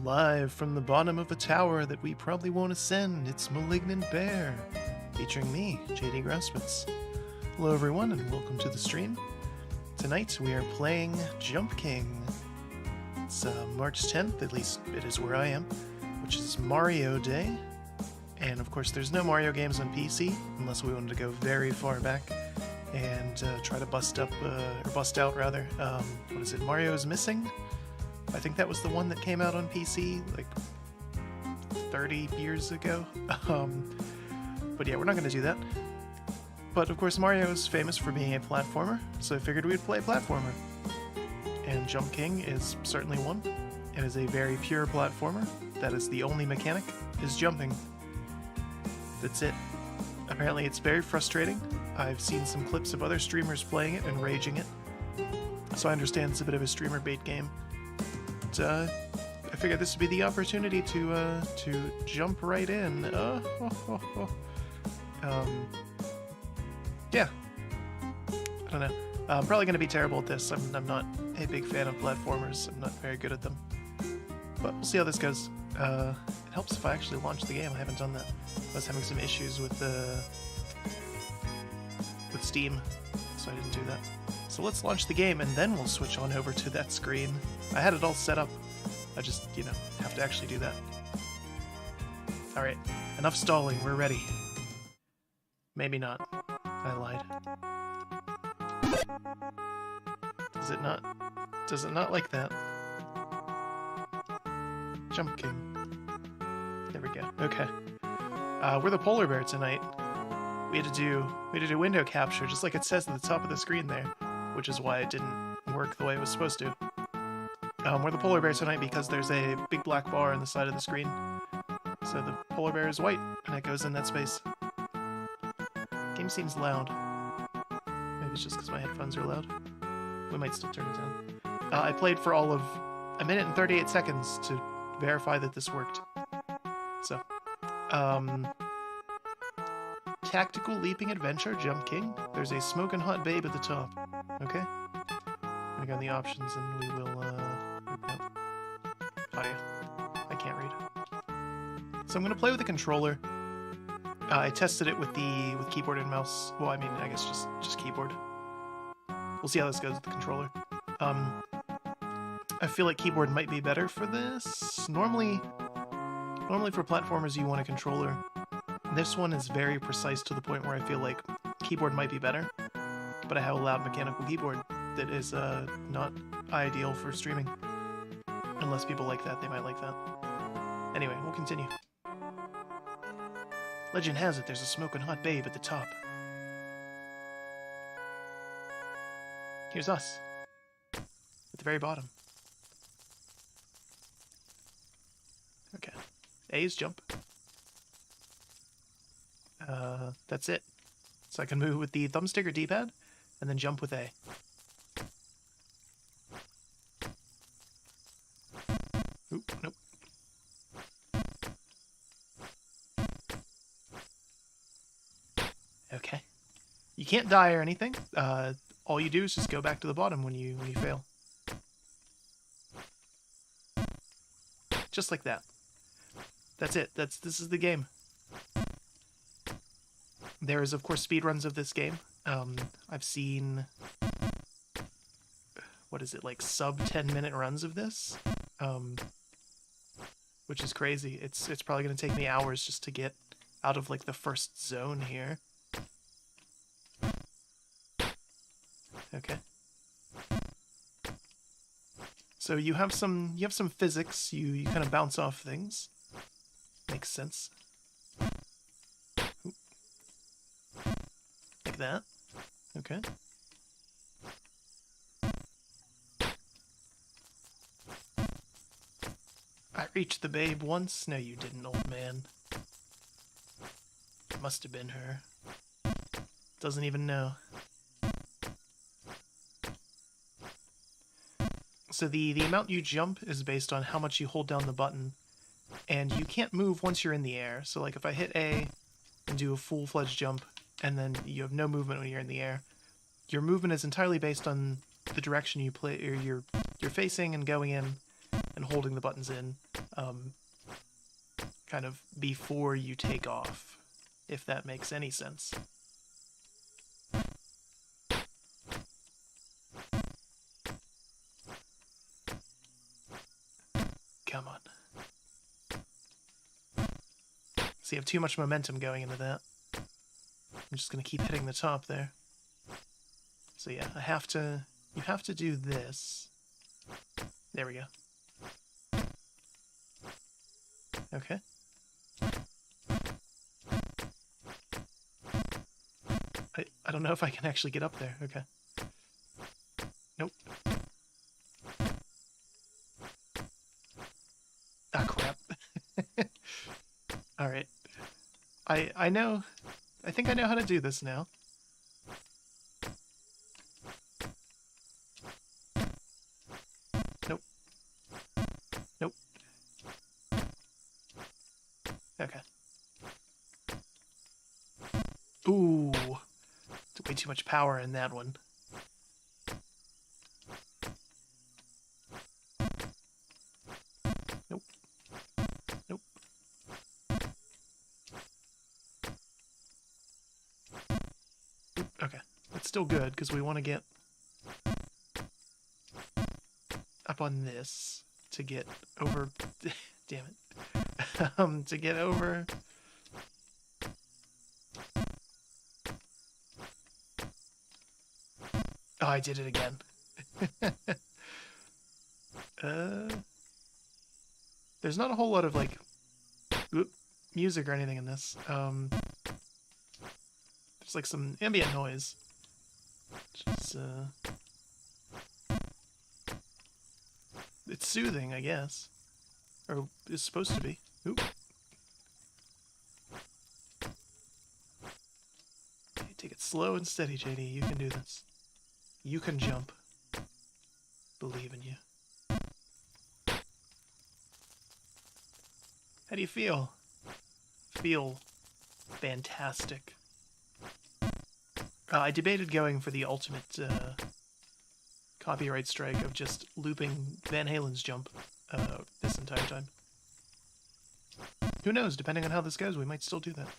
Live from the bottom of a tower that we probably won't ascend, it's Malignant Bear, featuring me, JD Grossmitz. Hello everyone and welcome to the stream. Tonight we are playing Jump King. It's March 10th, at least it is where I am, which is Mario Day. And of course there's no Mario games on PC, unless we wanted to go very far back and try to bust out, what is it, Mario is Missing? I think that was the one that came out on PC like 30 years ago. But yeah, we're not going to do that. But of course Mario is famous for being a platformer, so I figured we'd play a platformer. And Jump King is certainly one. It is a very pure platformer. That is the only mechanic, is jumping. That's it. Apparently it's very frustrating. I've seen some clips of other streamers playing it and raging it. So I understand it's a bit of a streamer bait game. I figured this would be the opportunity to jump right in. Yeah. I don't know. I'm probably going to be terrible at this. I'm not a big fan of platformers. I'm not very good at them. But we'll see how this goes. It helps if I actually launch the game. I haven't done that. I was having some issues with Steam, so I didn't do that. So let's launch the game, and then we'll switch on over to that screen. I had it all set up. I just, have to actually do that. Alright, enough stalling. We're ready. Maybe not. I lied. Does it not? Does it not like that? Jump King. There we go. Okay. We're the polar bear tonight. We had to do window capture, just like it says at the top of the screen there, which is why it didn't work the way it was supposed to. We're the polar bear tonight because there's a big black bar on the side of the screen. So the polar bear is white, and it goes in that space. Game seems loud. Maybe it's just because my headphones are loud. We might still turn it down. I played for all of 1 minute and 38 seconds to verify that this worked. So, Tactical Leaping Adventure, Jump King. There's a smoking hot babe at the top. Okay? I'm gonna go in the options and we will, audio. I can't read. So I'm gonna play with the controller. I tested it with keyboard and mouse. Well, I mean, I guess just keyboard. We'll see how this goes with the controller. I feel like keyboard might be better for this. Normally for platformers you want a controller. This one is very precise to the point where I feel like keyboard might be better, but I have a loud mechanical keyboard that is not ideal for streaming. Unless people like that, they might like that. Anyway, we'll continue. Legend has it there's a smoking hot babe at the top. Here's us. At the very bottom. Okay. A is jump. That's it. So I can move with the thumbstick or D-pad, and then jump with A. Oop, nope. Okay. You can't die or anything. All you do is just go back to the bottom when you fail. Just like that. That's it. This is the game. There is, of course, speedruns of this game. I've seen, what is it, like sub 10-minute runs of this, which is crazy. It's probably going to take me hours just to get out of like the first zone here. Okay. So you have some physics. You kind of bounce off things. Makes sense. Like that. Okay. I reached the babe once. No, you didn't, old man. It must have been her. Doesn't even know. So the amount you jump is based on how much you hold down the button. And you can't move once you're in the air. So like if I hit A and do a full-fledged jump, and then you have no movement when you're in the air, your movement is entirely based on the direction you play, or you're facing and going in, and holding the buttons in kind of before you take off, if that makes any sense. Come on. See, I have too much momentum going into that. I'm just going to keep hitting the top there. So yeah, you have to do this. There we go. Okay. I don't know if I can actually get up there. Okay. Nope. Ah, crap. Alright. I know... I think I know how to do this now. Nope. Nope. Okay. Ooh. Way too much power in that one. Nope. Nope. Okay. It's still good, because we want to get up on this to get over... Damn it. To get over... Oh, I did it again. There's not a whole lot of, like, music or anything in this. There's, like, some ambient noise. Which is, it's soothing, I guess. Or is supposed to be. Oop. Okay, take it slow and steady, JD. You can do this. You can jump. Believe in you. How do you feel? Feel fantastic. I debated going for the ultimate copyright strike of just looping Van Halen's jump this entire time. Who knows? Depending on how this goes, we might still do that.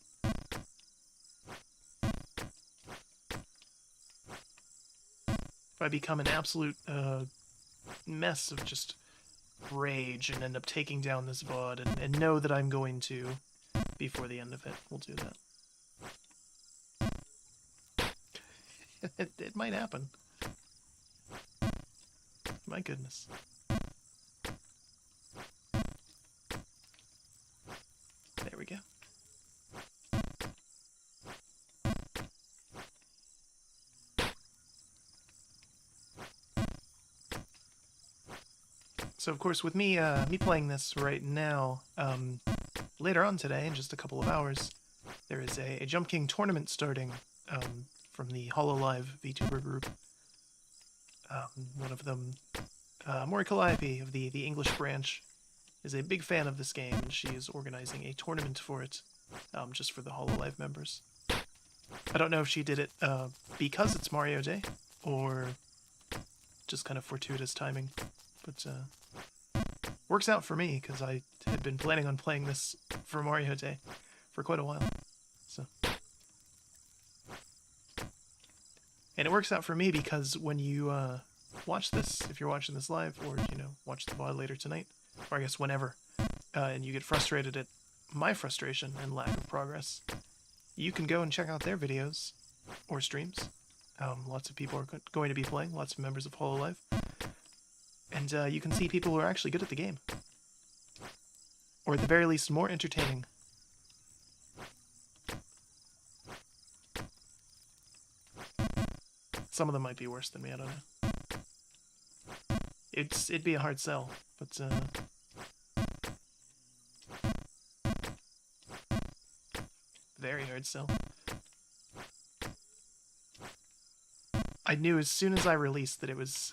If I become an absolute mess of just rage and end up taking down this VOD and know that I'm going to before the end of it, we'll do that. It might happen. My goodness. There we go. So of course, with me playing this right now, later on today, in just a couple of hours, there is a Jump King tournament starting from the Hololive VTuber group. One of them, Celebeartion of the English branch, is a big fan of this game, and she is organizing a tournament for it, just for the Hololive members. I don't know if she did it because it's Mario Day, or just kind of fortuitous timing, but works out for me, because I had been planning on playing this for Mario Day for quite a while. So, and it works out for me because when you watch this, if you're watching this live, or, you know, watch the VOD later tonight, or I guess whenever, and you get frustrated at my frustration and lack of progress, you can go and check out their videos or streams. Lots of people are going to be playing, lots of members of Hololive. And you can see people who are actually good at the game. Or at the very least, more entertaining. Some of them might be worse than me, I don't know. It'd be a hard sell, but very hard sell. I knew as soon as I released that it was...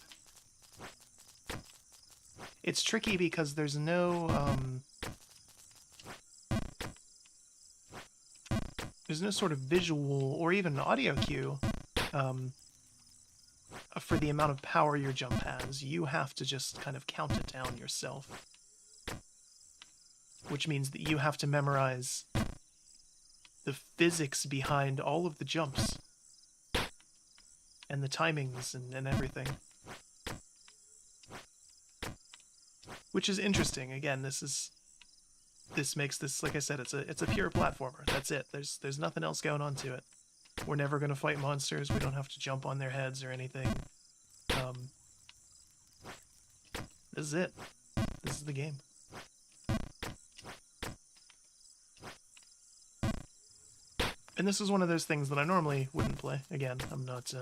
It's tricky because there's no sort of visual or even audio cue for the amount of power your jump has, you have to just kind of count it down yourself. Which means that you have to memorize the physics behind all of the jumps. And the timings and everything. Which is interesting. Again, this makes this, like I said, it's a pure platformer. That's it. There's nothing else going on to it. We're never going to fight monsters. We don't have to jump on their heads or anything. This is it. This is the game. And this is one of those things that I normally wouldn't play. Again, I'm not,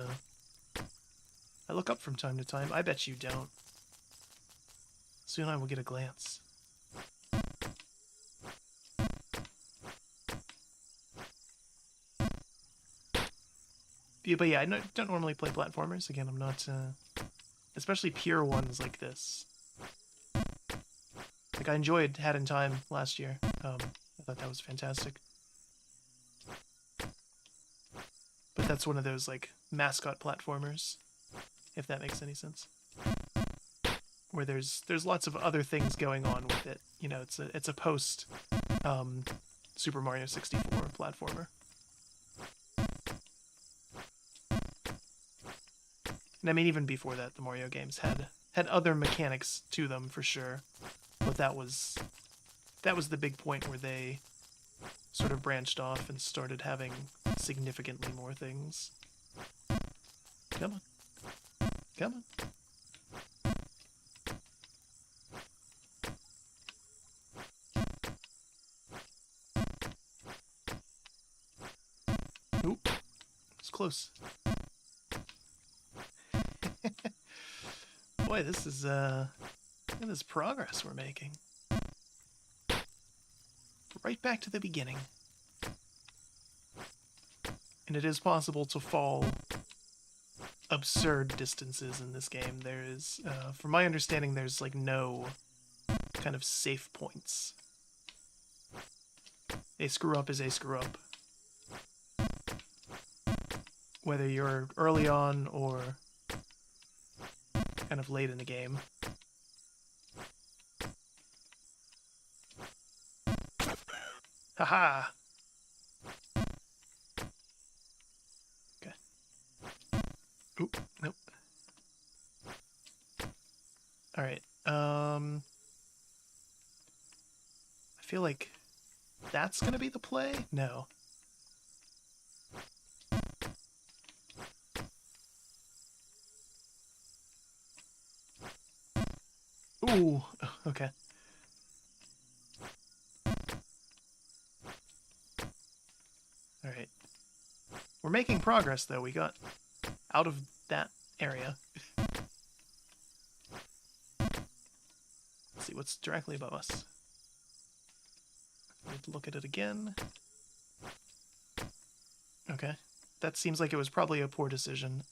I look up from time to time. I bet you don't. Soon I will get a glance. Yeah, but yeah, I don't normally play platformers. Again, I'm not, especially pure ones like this. Like, I enjoyed Hat in Time last year. I thought that was fantastic. But that's one of those, like, mascot platformers, if that makes any sense. Where there's lots of other things going on with it. You know, it's a post Super Mario 64 platformer. And I mean, even before that, the Mario games had other mechanics to them for sure. But that was the big point where they sort of branched off and started having significantly more things. Come on. Come on. Oop. It's close. Boy, this is, look at this progress we're making. Right back to the beginning. And it is possible to fall absurd distances in this game. There is, from my understanding, there's like no kind of safe points. A screw up is a screw up. Whether you're early on or kind of late in the game. Haha! Okay. Oop, nope. Alright, I feel like that's gonna be the play? No. Ooh, okay. Alright. We're making progress, though. We got out of that area. Let's see what's directly above us. Let's look at it again. Okay. That seems like it was probably a poor decision.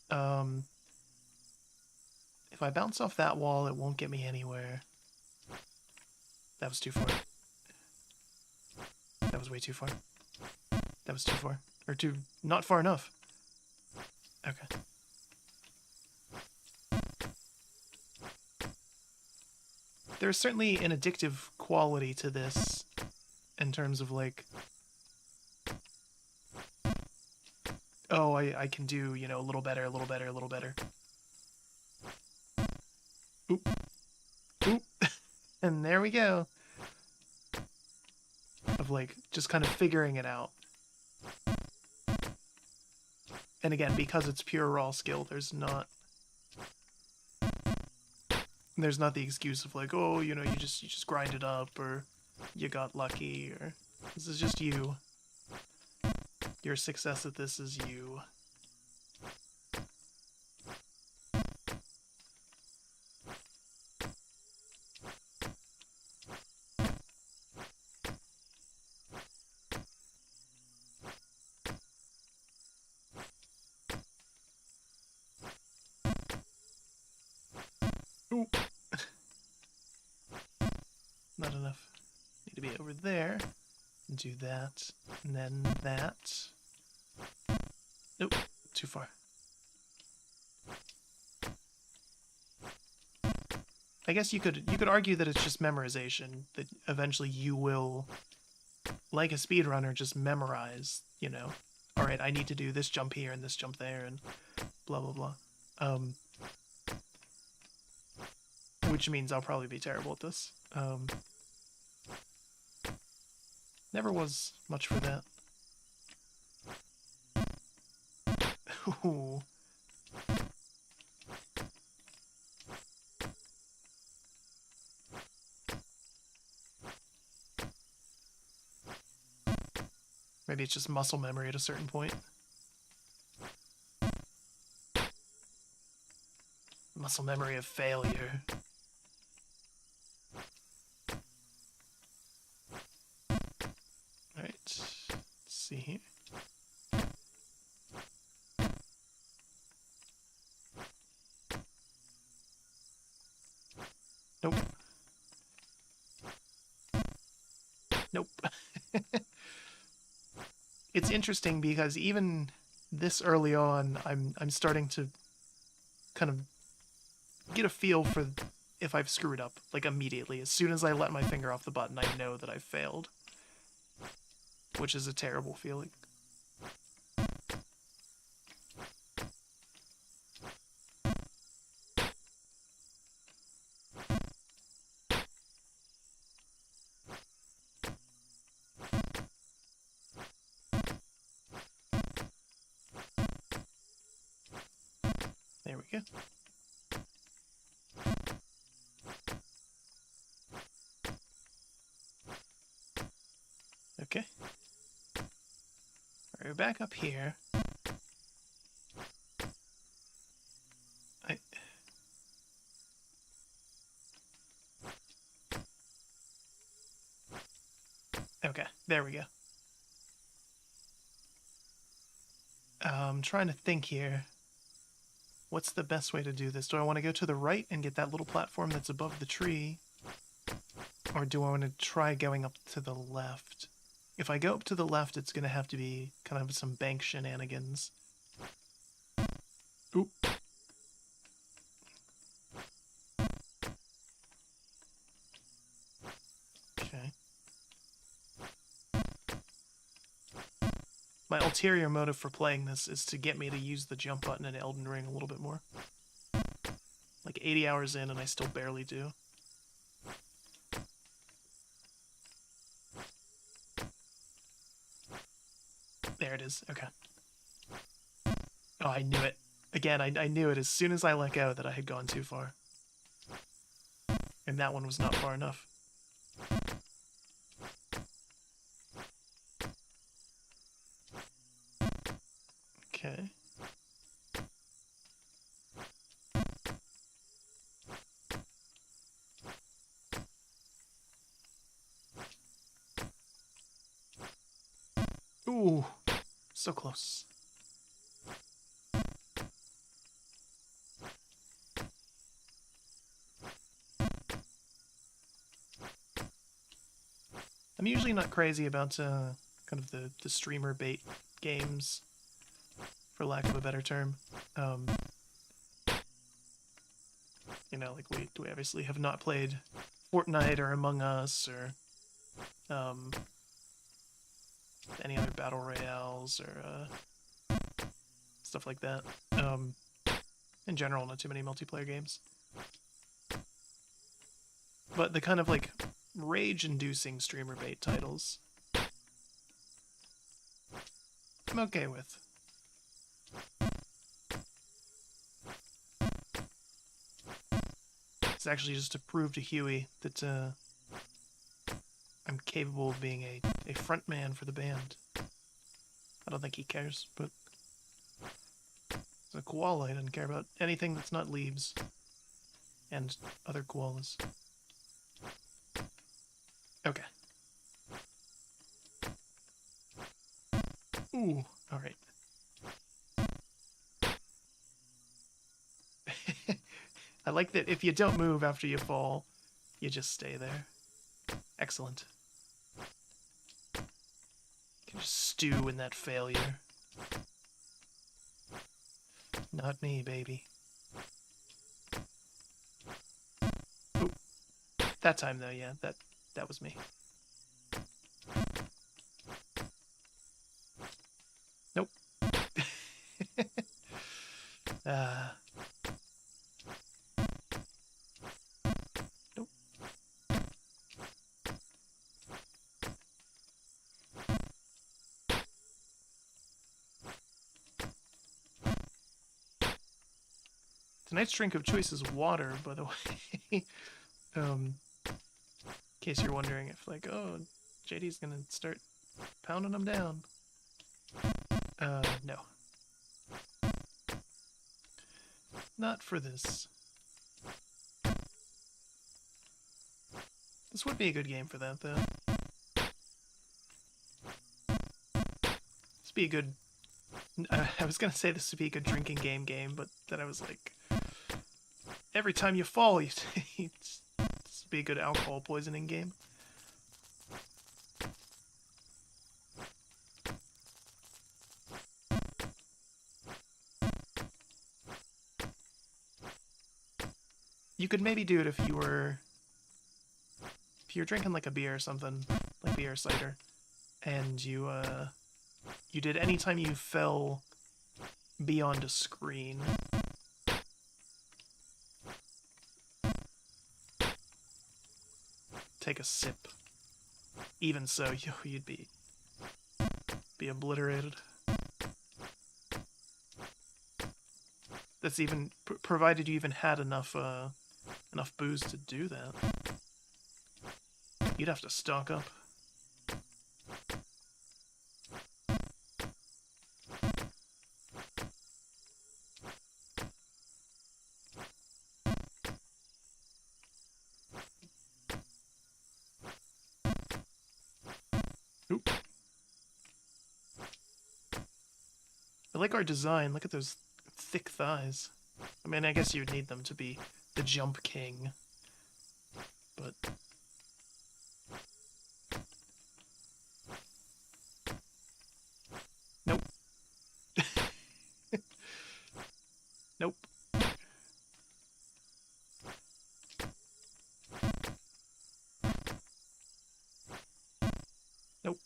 If I bounce off that wall, it won't get me anywhere. That was too far. That was way too far. That was too far. Or too... not far enough. Okay. There's certainly an addictive quality to this in terms of, like... oh, I can do, you know, a little better, a little better, a little better. Oop. Oop. And there we go. Of, like, just kind of figuring it out. And again, because it's pure raw skill, there's not the excuse of like, oh, you know, you just grind it up, or you got lucky, or this is just you. Your success at this is you. Ooh. Not enough. Need to be over there. Do that. And then that. Nope. Too far. I guess you could argue that it's just memorization, that eventually you will, like a speedrunner, just memorize, you know, all right, I need to do this jump here and this jump there and blah, blah, blah. Which means I'll probably be terrible at this. Never was much for that. Ooh. Maybe it's just muscle memory at a certain point. Muscle memory of failure. Alright, let's see here. Nope. Nope. It's interesting because even this early on, I'm starting to kind of get a feel for if I've screwed up, like immediately. As soon as I let my finger off the button, I know that I've failed. Which is a terrible feeling. There we go. Okay. Alright, we're back up here. Okay, there we go. I'm trying to think here. What's the best way to do this? Do I want to go to the right and get that little platform that's above the tree? Or do I want to try going up to the left? If I go up to the left, it's going to have to be kind of some bank shenanigans. Oop. Okay. My ulterior motive for playing this is to get me to use the jump button in Elden Ring a little bit more. Like 80 hours in and I still barely do. There it is. Okay. Oh, I knew it. Again, I knew it as soon as I let go that I had gone too far. And that one was not far enough. Okay. Ooh, so close. I'm usually not crazy about kind of the streamer bait games, for lack of a better term. You know, like we obviously have not played Fortnite or Among Us or any other battle royales or stuff like that. In general, not too many multiplayer games. But the kind of like rage-inducing streamer bait titles, I'm okay with. It's actually just to prove to Huey that I'm capable of being a front man for the band. I don't think he cares, but it's a koala. He doesn't care about anything that's not leaves and other koalas. Okay. Ooh, alright. I like that if you don't move after you fall, you just stay there. Excellent. You can just stew in that failure. Not me, baby. Ooh. That time though, yeah, that was me. Nope. Nope. Tonight's drink of choice is water, by the way. In case you're wondering if, like, oh, JD's gonna start pounding them down. No. Not for this. This would be a good game for that, though. This would be a good... I was gonna say this would be a good drinking game, but then I was like... Every time you fall, this would be a good alcohol poisoning game. You could maybe do it if you're drinking like a beer or something, like beer or cider, and you did anytime you fell beyond a screen. Take a sip. Even so, you'd be obliterated. That's even provided you even had enough booze to do that. You'd have to stock up. Oop. I like our design. Look at those thick thighs. I mean, I guess you'd need them to be the Jump King. But... Nope. Nope. Nope.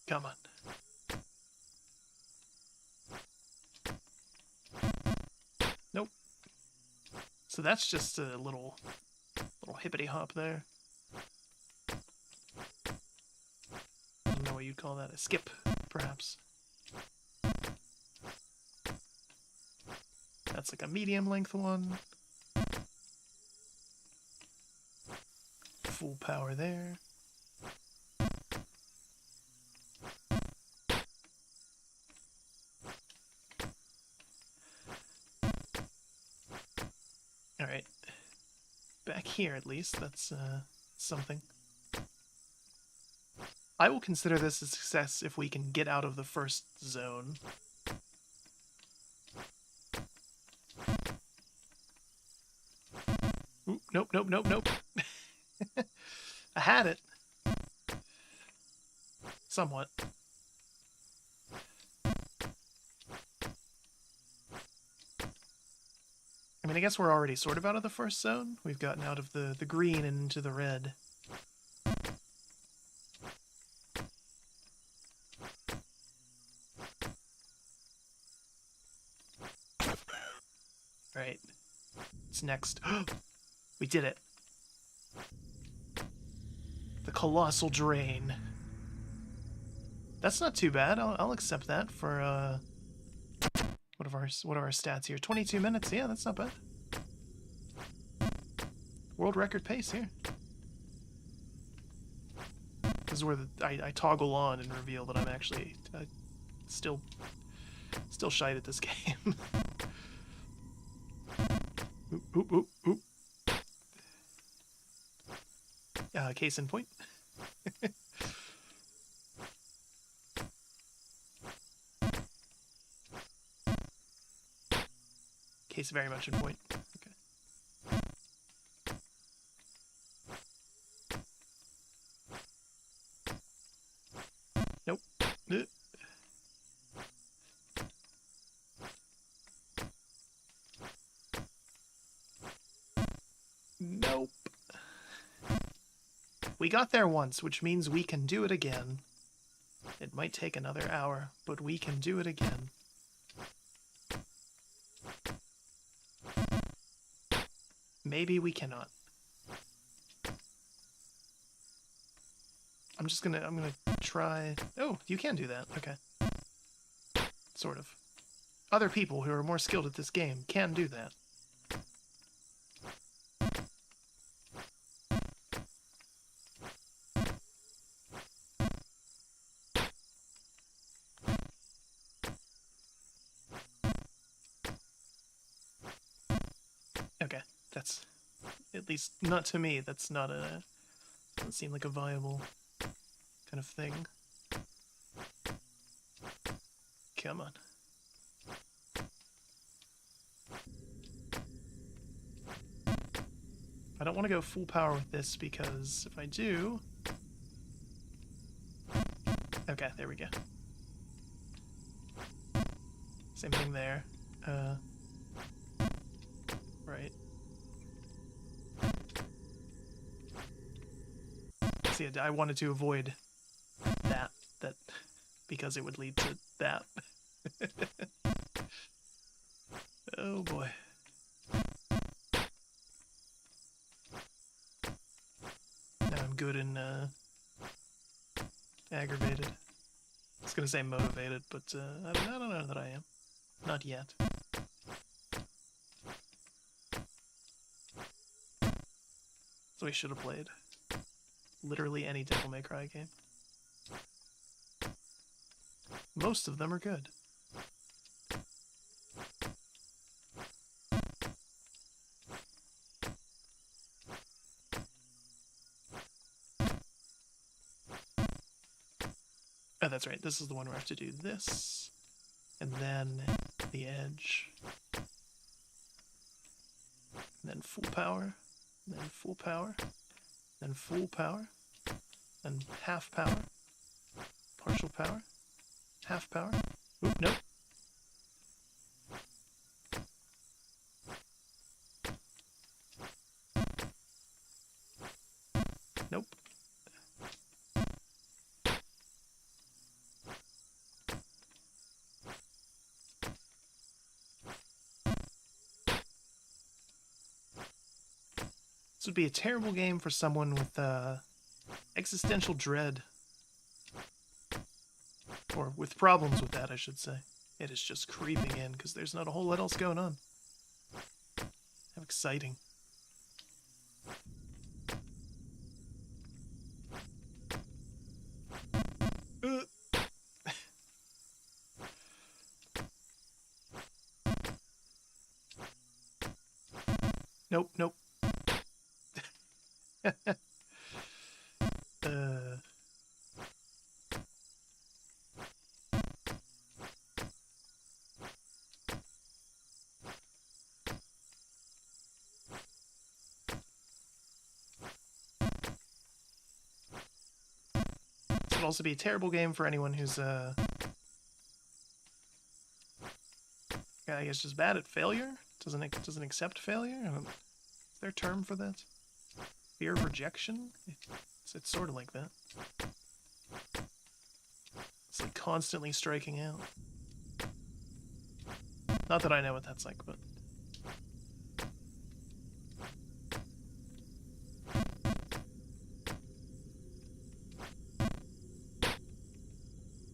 Come on. Nope. So that's just a little hippity hop there. I don't know what you'd call that. A skip, perhaps. That's like a medium length one. Full power there. Alright. Back here, at least. That's, something. I will consider this a success if we can get out of the first zone. Ooh, nope, nope, nope, nope. I had it. Somewhat. I mean, I guess we're already sort of out of the first zone. We've gotten out of the green and into the red. Right. What's next? We did it. The Colossal Drain. That's not too bad. I'll accept that for what of our stats here? 22 minutes. Yeah, that's not bad. World record pace here. This is where I toggle on and reveal that I'm actually still shite at this game. Oop, oop, oop, oop. Case in point. Case very much in point. Okay. Nope. We got there once, which means we can do it again. It might take another hour, but we can do it again. Maybe we cannot. I'm gonna try... Oh, you can do that. Okay. Sort of. Other people who are more skilled at this game can do that. Okay, that's... At least, not to me, that's not a... Doesn't seem like a viable kind of thing. Come on. I don't want to go full power with this because if I do... Okay, there we go. Same thing there. Right. See, I wanted to avoid that because it would lead to that. Oh boy. Now I'm good and aggravated. I was gonna say motivated, but I don't know that I am. Not yet. So we should have played literally any Devil May Cry game. Most of them are good. Oh, that's right. This is the one where I have to do this, and then the edge, and then full power, and then full power, then full power, then half power, partial power, half power. Oop, nope. Nope. This would be a terrible game for someone with existential dread. Or with problems with that, I should say. It is just creeping in because there's not a whole lot else going on. How exciting. Nope, nope. This would also be a terrible game for anyone who's I guess just bad at failure. Doesn't accept failure. Is there a term for that? Fear of rejection? It's sort of like that. It's like constantly striking out. Not that I know what that's like, but...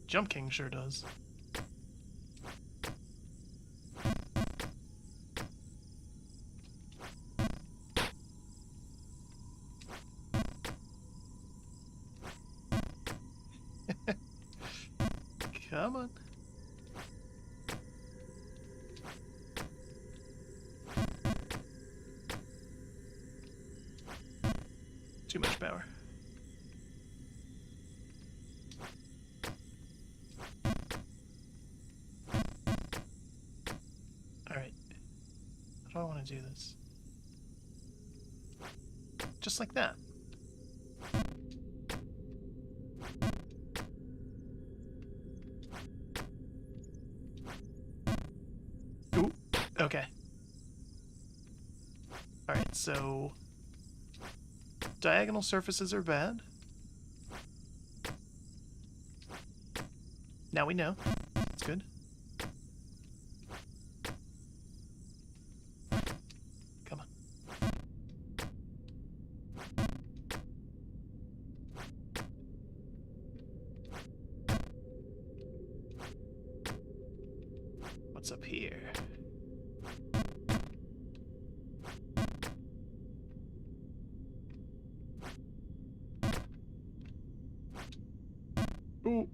Jump King sure does. Come on. Too much power. Alright. How do I want to do this? Just like that. Ooh, okay. Alright, so... Diagonal surfaces are bad. Now we know. That's good. Come on. What's up here? Ooh.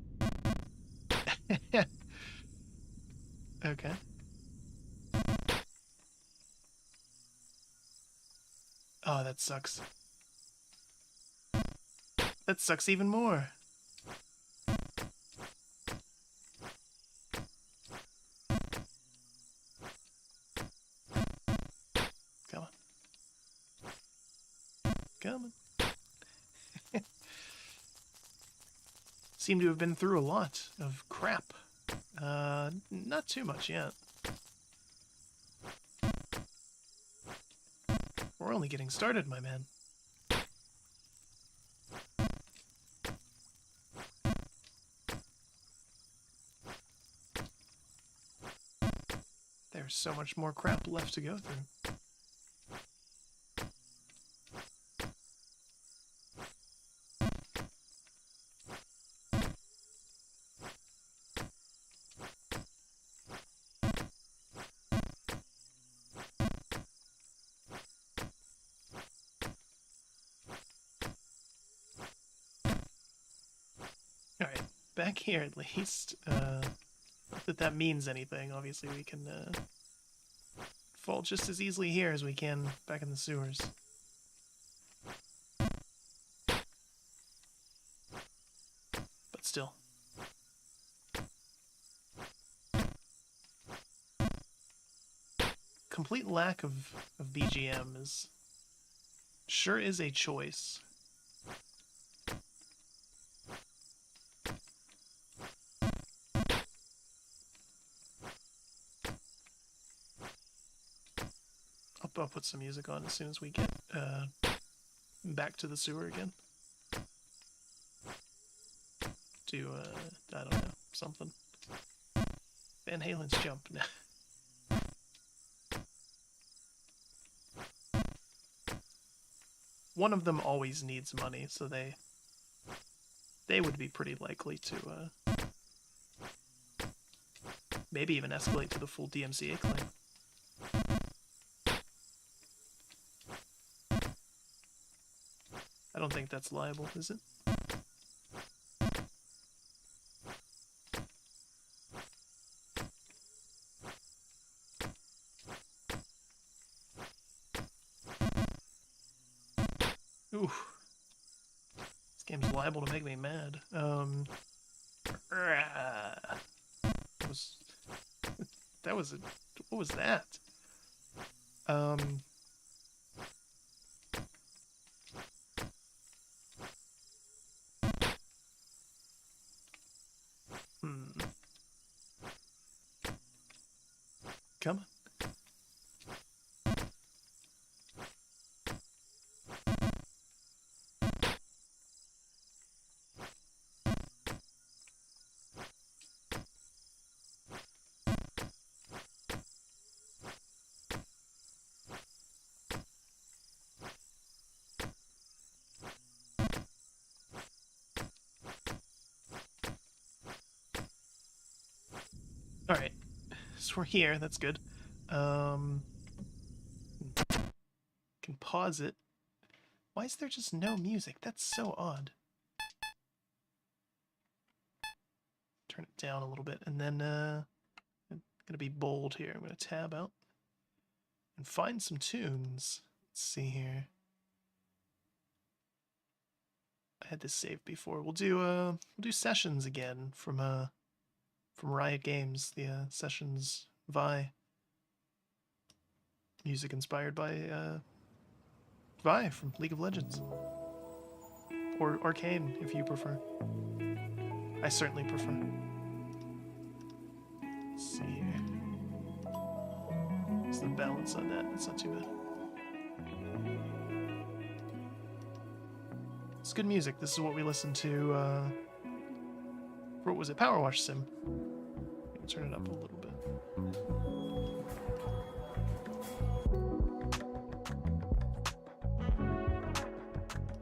Okay. Oh, that sucks. That sucks even more. Come on. Come on. Seem to have been through a lot of crap. Not too much yet. We're only getting started, my man. There's so much more crap left to go through. Alright, back here at least. Not that means anything. Obviously, we can fall just as easily here as we can back in the sewers. But still. Complete lack of BGM sure is a choice. I'll put some music on as soon as we get back to the sewer again. Do, I don't know, something. Van Halen's Jump. One of them always needs money, so they would be pretty likely to maybe even escalate to the full DMCA claim. I don't think that's liable, is it? Ooh. This game's liable to make me mad. What was that? Come on. Alright, so we're here, that's good. Can pause it. Why is there just no music? That's so odd. Turn it down a little bit, and then I'm gonna be bold here. I'm gonna tab out and find some tunes. Let's see here. I had this saved before. We'll do Sessions again from Riot Games, the Sessions Vi. Music inspired by Vi from League of Legends. Or Arcane, if you prefer. I certainly prefer. Let's see here. What's the balance on that? That's not too bad. It's good music. This is what we listened to, for what was it? Power Wash Sim. Turn it up a little bit.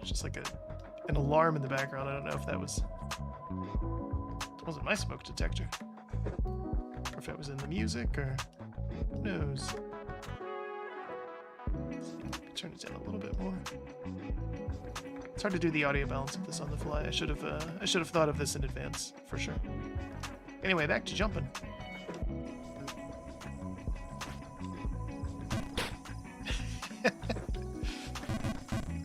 It's just like an alarm in the background. I don't know if that was... It wasn't my smoke detector. Or if it was in the music, or... Who knows? Turn it down a little bit more. It's hard to do the audio balance of this on the fly. I should have thought of this in advance, for sure. Anyway, back to jumping.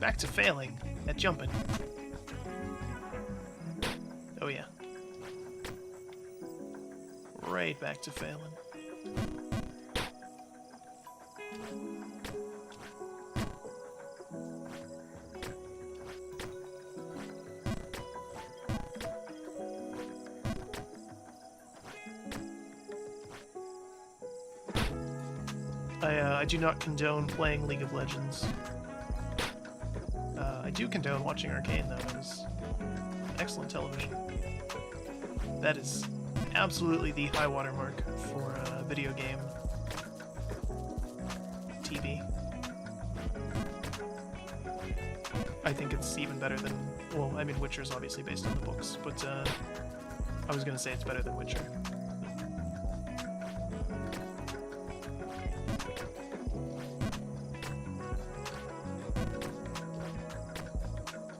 Back to failing at jumping. Oh yeah. Right back to failing. I do not condone playing League of Legends. I do condone watching Arcane, though. It is excellent television. That is absolutely the high watermark for video game TV. I think it's even better than... Well, I mean, Witcher's obviously based on the books, but I was going to say it's better than Witcher.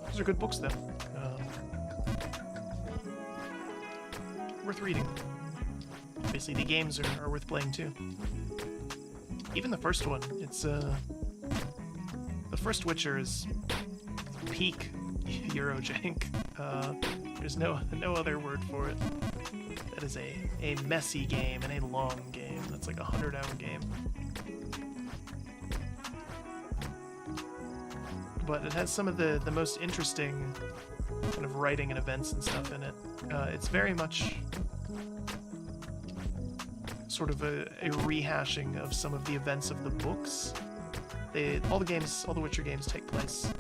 Those are good books, though. Worth reading. Obviously, the games are worth playing, too. Even the first one, it's, the first Witcher is peak Eurojank. There's no other word for it. That is a messy game and a long game. That's like a 100-hour game. But it has some of the most interesting kind of writing and events and stuff in it. It's very much sort of a rehashing of some of the events of the books. All the Witcher games take place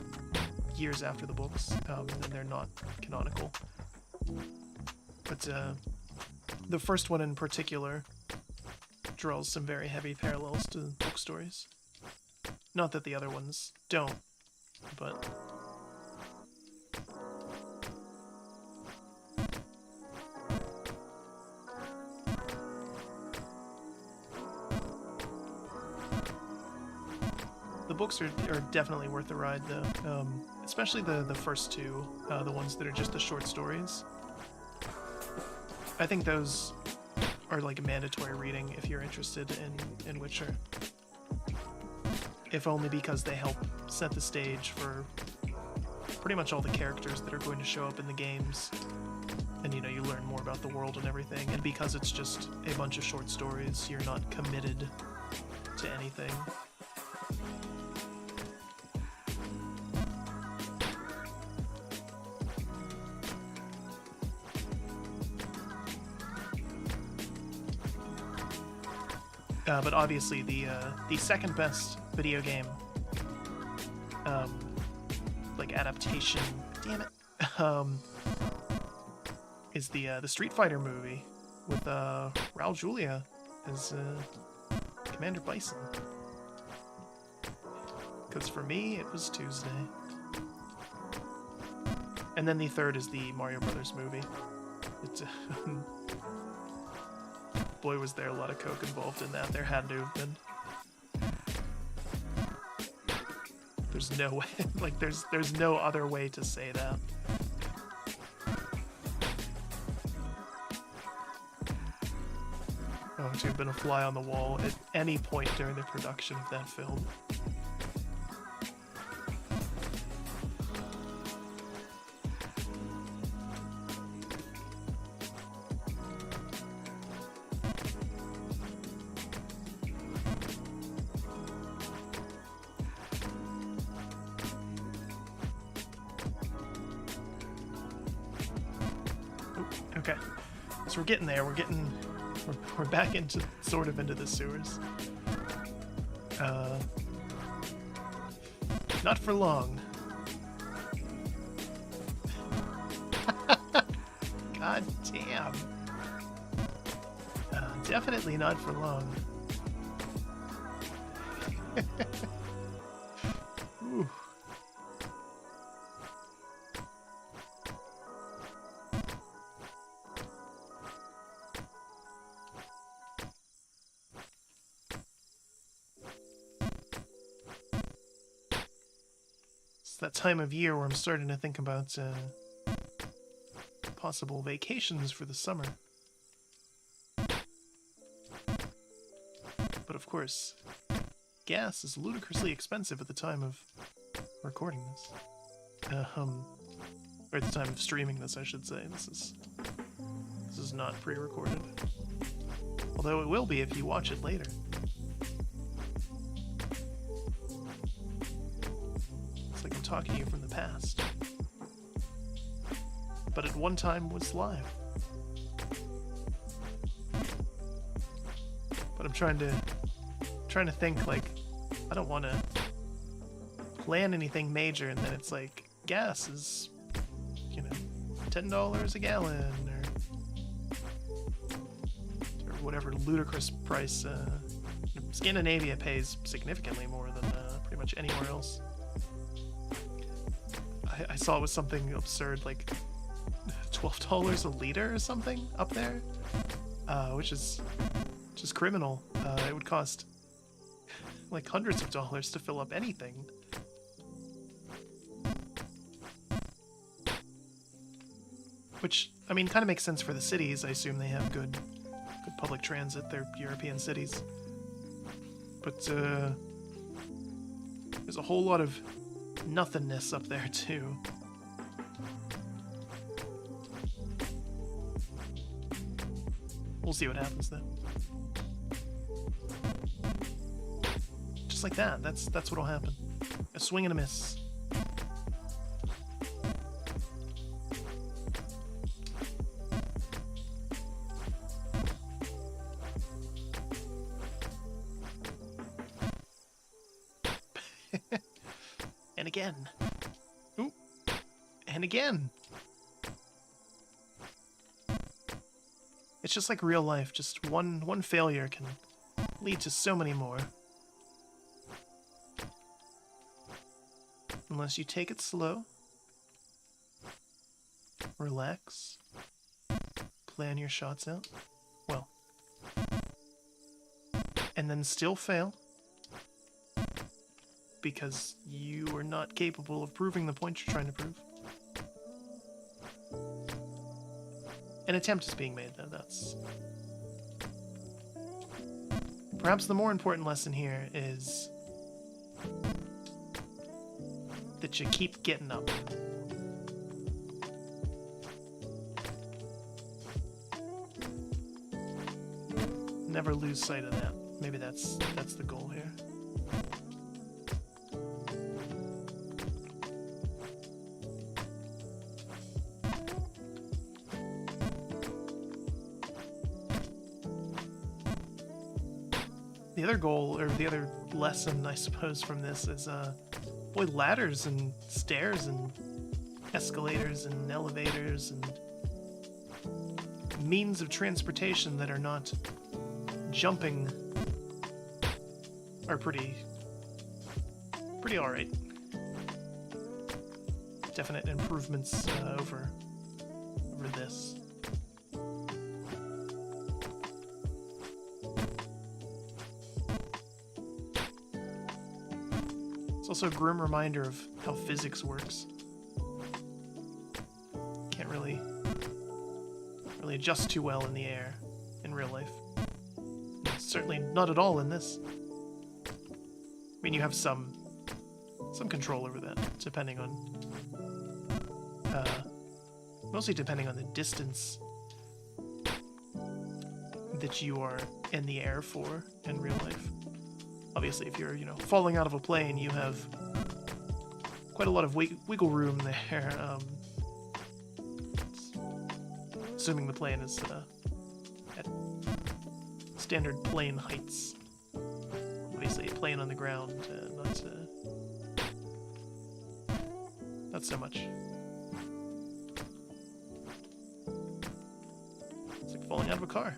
years after the books, and they're not canonical. But the first one in particular draws some very heavy parallels to book stories. Not that the other ones don't, but... The books are definitely worth the ride, though. Especially the first two, the ones that are just the short stories. I think those are like a mandatory reading if you're interested in Witcher. If only because they help set the stage for pretty much all the characters that are going to show up in the games. And, you know, you learn more about the world and everything. And because it's just a bunch of short stories, you're not committed to anything. But obviously the second best video game, like adaptation, damn it, is the Street Fighter movie with Raul Julia as Commander Bison. Because for me, it was Tuesday. And then the third is the Mario Brothers movie. It's boy, was there a lot of coke involved in that. There had to have been. There's no way, like, there's no other way to say that. Oh, to have been a fly on the wall at any point during the production of that film. Okay, so we're getting there. We're back into sort of into the sewers. Not for long. God damn. Definitely not for long. Ooh. It's that time of year where I'm starting to think about possible vacations for the summer. But of course, gas is ludicrously expensive at the time of recording this. Or at the time of streaming this, I should say. This is not pre-recorded. Although it will be if you watch it later. It's like I'm talking to you from the past. But at one time was live. But I'm trying to think, like, I don't want to plan anything major and then it's like gas is, you know, $10 a gallon or whatever ludicrous price. Scandinavia pays significantly more than pretty much anywhere else. I saw it was something absurd, like $12 a liter or something up there, which is just criminal. It would cost like hundreds of dollars to fill up anything. Which, I mean, kind of makes sense for the cities. I assume they have good public transit. They're European cities. But there's a whole lot of nothingness up there too. We'll see what happens then. Just like that. That's what'll happen. A swing and a miss. And again. Ooh. And again. It's just like real life. Just one failure can lead to so many more. Unless you take it slow. Relax. Plan your shots out. Well. And then still fail. Because you are not capable of proving the point you're trying to prove. An attempt is being made, though. That's... Perhaps the more important lesson here is that you keep getting up. Never lose sight of that. Maybe that's the goal here. The other goal, or the other lesson, I suppose, from this is, boy, ladders and stairs and escalators and elevators and means of transportation that are not jumping are pretty alright. Definite improvements over this. It's also a grim reminder of how physics works. Can't really adjust too well in the air in real life. Certainly not at all in this. I mean, you have some control over that, depending on mostly depending on the distance that you are in the air for in real life. Obviously, if you're, falling out of a plane, you have quite a lot of wiggle room there. Assuming the plane is at standard plane heights. Obviously, a plane on the ground, not so much. out of a car.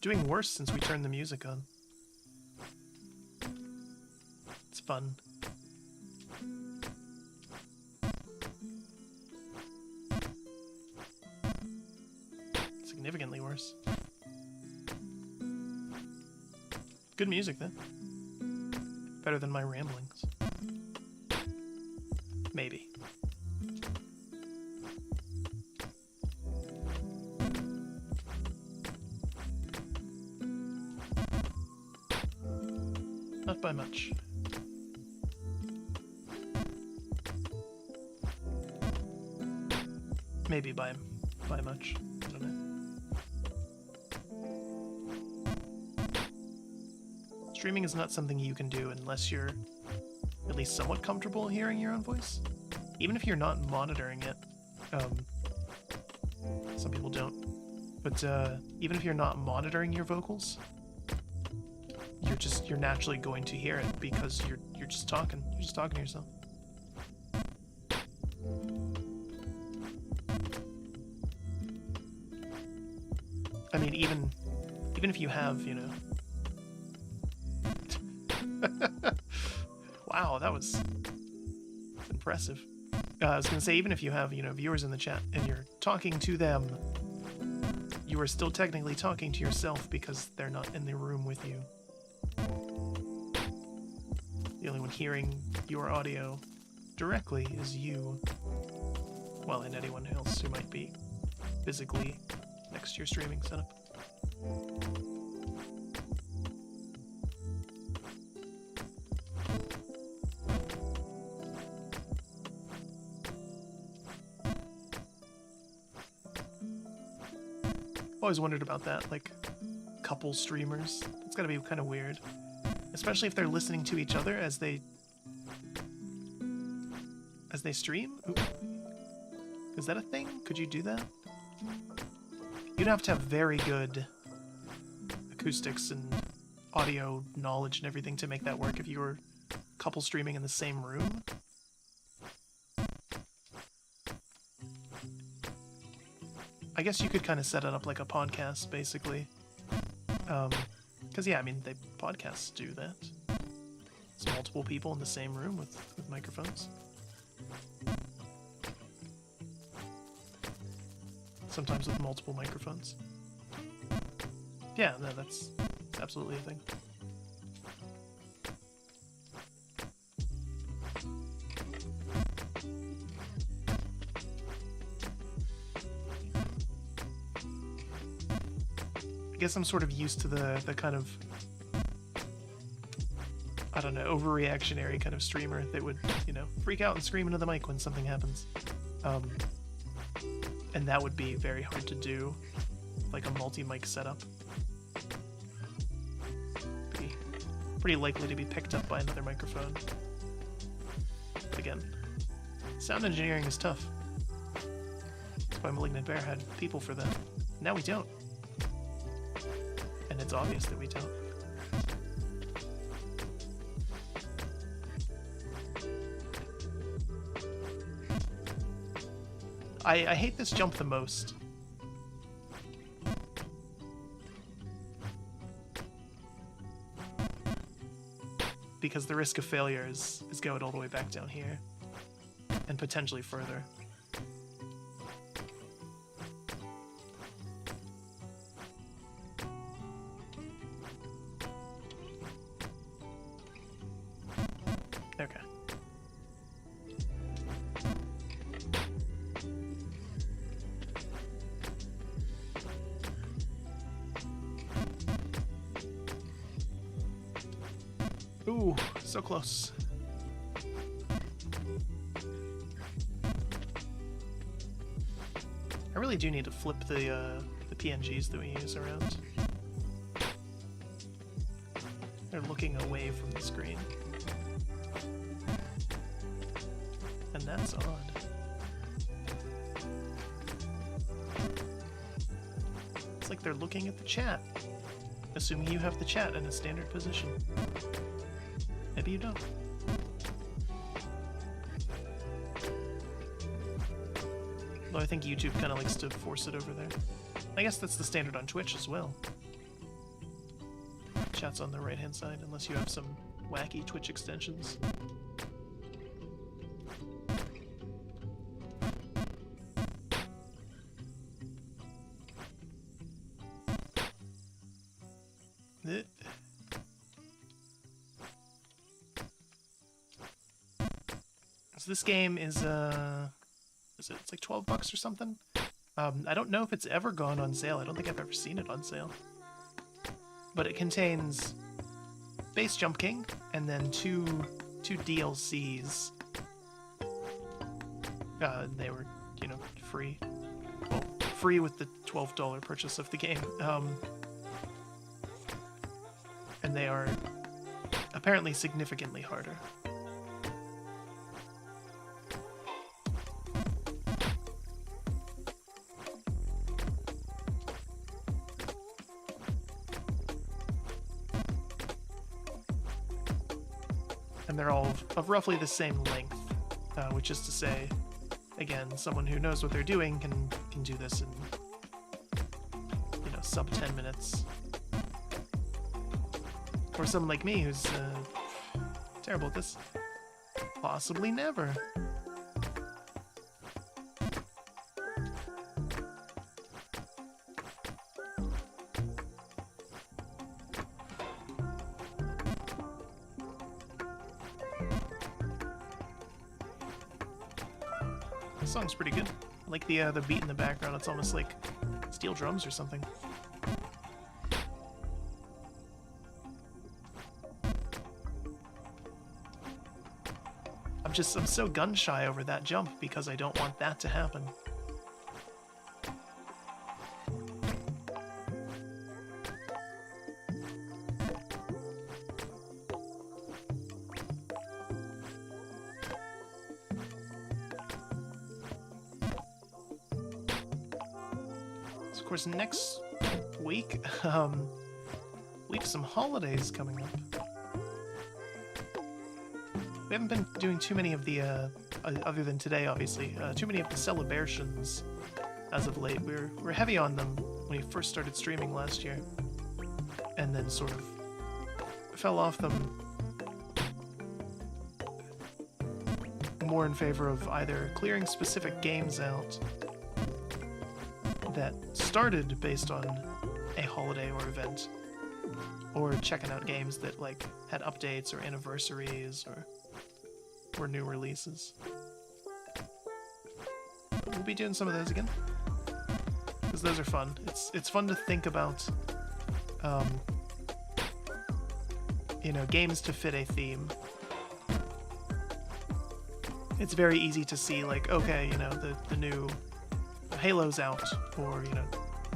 Doing worse since we turned the music on. It's fun. Significantly worse. Good music, then. Better than my ramblings. Maybe. Not by much. Maybe by much. I don't know. Streaming is not something you can do unless you're at least somewhat comfortable hearing your own voice. Even if you're not monitoring it. Some people don't. But even if you're not monitoring your vocals, you're naturally going to hear it because you're just talking. You're just talking to yourself. I mean, even if you have, you know. Wow, that was impressive. I was gonna say, even if you have, you know, viewers in the chat and you're talking to them, you are still technically talking to yourself because they're not in the room with you. The only one hearing your audio directly is you. Well, and anyone else who might be physically next to your streaming setup. Always wondered about that, like couple streamers. It's gotta be kind of weird. Especially if they're listening to each other as they stream? Ooh. Is that a thing? Could you do that? You'd have to have very good acoustics and audio knowledge and everything to make that work if you were couple streaming in the same room. I guess you could kind of set it up like a podcast, basically. Because, yeah, I mean, podcasts do that. It's multiple people in the same room with microphones. Sometimes with multiple microphones. Yeah, no, that's absolutely a thing. I guess I'm sort of used to the kind of, I don't know, overreactionary kind of streamer that would, you know, freak out and scream into the mic when something happens. And that would be very hard to do, like a multi-mic setup. Pretty likely to be picked up by another microphone. But again, sound engineering is tough. That's why Malignant Bear had people for that. Now we don't. And it's obvious that we don't. I hate this jump the most. Because the risk of failure is going all the way back down here. And potentially further. Okay. Ooh, so close. I really do need to flip the PNGs that we use around. They're looking away from the screen. And that's odd. like they're looking at the chat. Assuming you have the chat in a standard position. Maybe you don't. Though I think YouTube kind of likes to force it over there. I guess that's the standard on Twitch as well. Chat's on the right-hand side, unless you have some wacky Twitch extensions. So this game is it's like $12 or something? I don't know if it's ever gone on sale. I don't think I've ever seen it on sale. But it contains base Jump King and then two DLCs. They were, you know, free. Well, free with the $12 purchase of the game. And they are apparently significantly harder. And they're all of roughly the same length, which is to say, again, someone who knows what they're doing can do this in, you know, sub 10 minutes. Or someone like me who's terrible at this, possibly never. This song's pretty good. I like the beat in the background. It's almost like steel drums or something. I'm so gun shy over that jump because I don't want that to happen. So of course next week, we have some holidays coming up. We haven't been doing too many of the, other than today, obviously, too many of the Celebeartions as of late. We're heavy on them when we first started streaming last year, and then sort of fell off them more in favor of either clearing specific games out that started based on a holiday or event, or checking out games that, like, had updates or anniversaries or new releases. We'll be doing some of those again, because those are fun. It's fun to think about, you know, games to fit a theme. It's very easy to see, like, okay, you know, the new Halo's out, or, you know,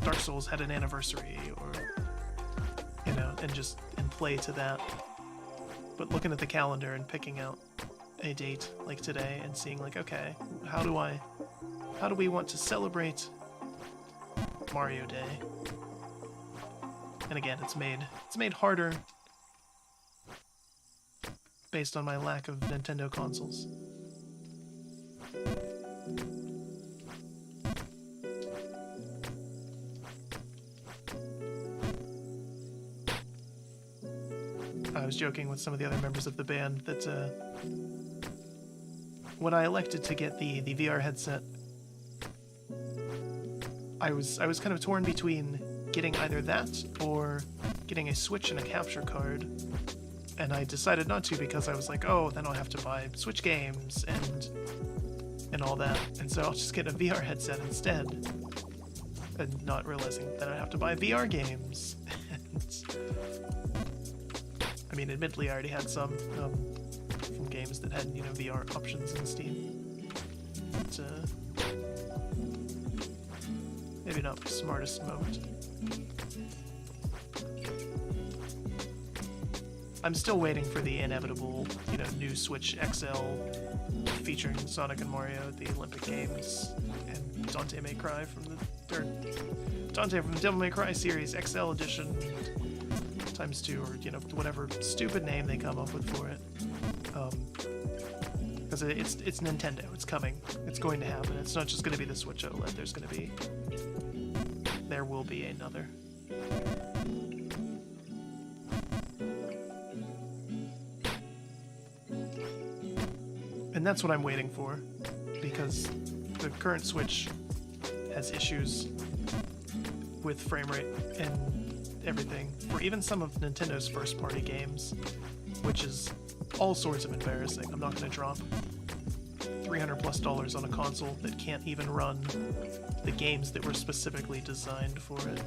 Dark Souls had an anniversary, or, you know, and play to that. But looking at the calendar and picking out a date like today and seeing, like, okay, how do we want to celebrate Mario Day? And again, it's made harder based on my lack of Nintendo consoles. I was joking with some of the other members of the band that when I elected to get the VR headset, I was kind of torn between getting either that or getting a Switch and a capture card, and I decided not to because I was like, oh, then I'll have to buy Switch games and all that, and so I'll just get a VR headset instead, and not realizing that I'd have to buy VR games. I mean, admittedly, I already had some from games that had, you know, VR options in Steam. But, maybe not the smartest moment. I'm still waiting for the inevitable, you know, new Switch XL featuring Sonic and Mario at the Olympic Games and Dante May Cry from the or Dante from the Devil May Cry series, XL Edition ×2, or, you know, whatever stupid name they come up with for it. Because it's Nintendo. It's coming. It's going to happen. It's not just going to be the Switch OLED. There will be another. And that's what I'm waiting for, because the current Switch has issues with frame rate and everything for even some of Nintendo's first-party games, which is all sorts of embarrassing. I'm not going to drop $300+ on a console that can't even run the games that were specifically designed for it.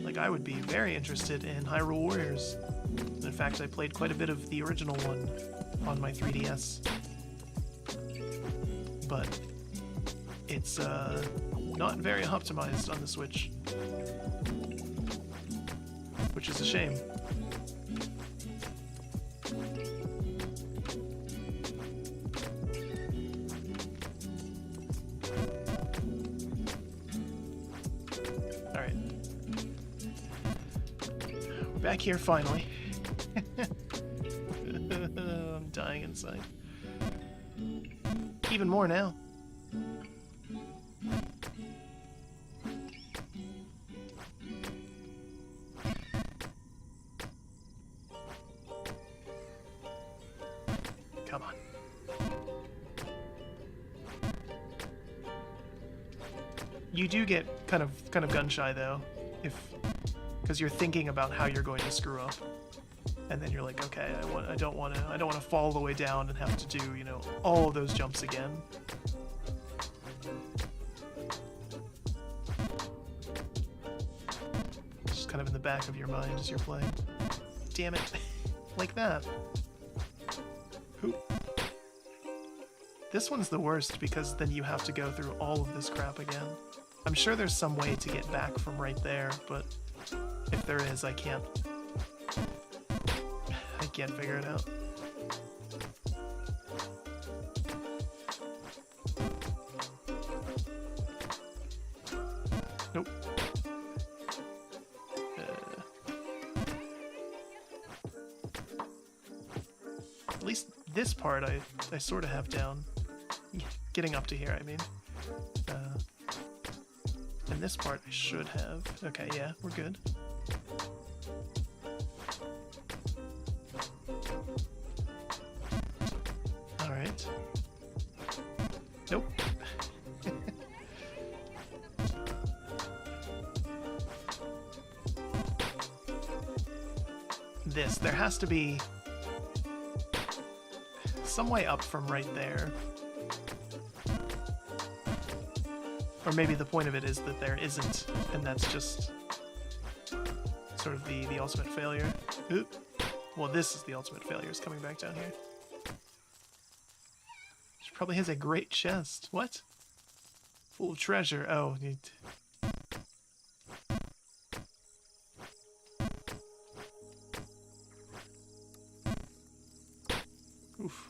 Like, I would be very interested in Hyrule Warriors. In fact, I played quite a bit of the original one on my 3DS. But it's not very optimized on the Switch, which is a shame. Alright. We're back here finally. I'm dying inside. Even more now. Come on. You do get kind of gun shy though, because you're thinking about how you're going to screw up. And then you're like, okay, I don't want to fall all the way down and have to do, you know, all of those jumps again. Just kind of in the back of your mind as you're playing. Damn it. Like that. Who? This one's the worst because then you have to go through all of this crap again. I'm sure there's some way to get back from right there, but if there is, I can't figure it out. Nope. At least this part I sort of have down. Getting up to here, I mean. And this part I should have. Okay, yeah, we're good. Alright. Nope. There has to be some way up from right there. Or maybe the point of it is that there isn't, and that's just sort of the ultimate failure. Oop. Well, this is the ultimate failure, is coming back down here. She probably has a great chest. What? Full of treasure. Oh, oof.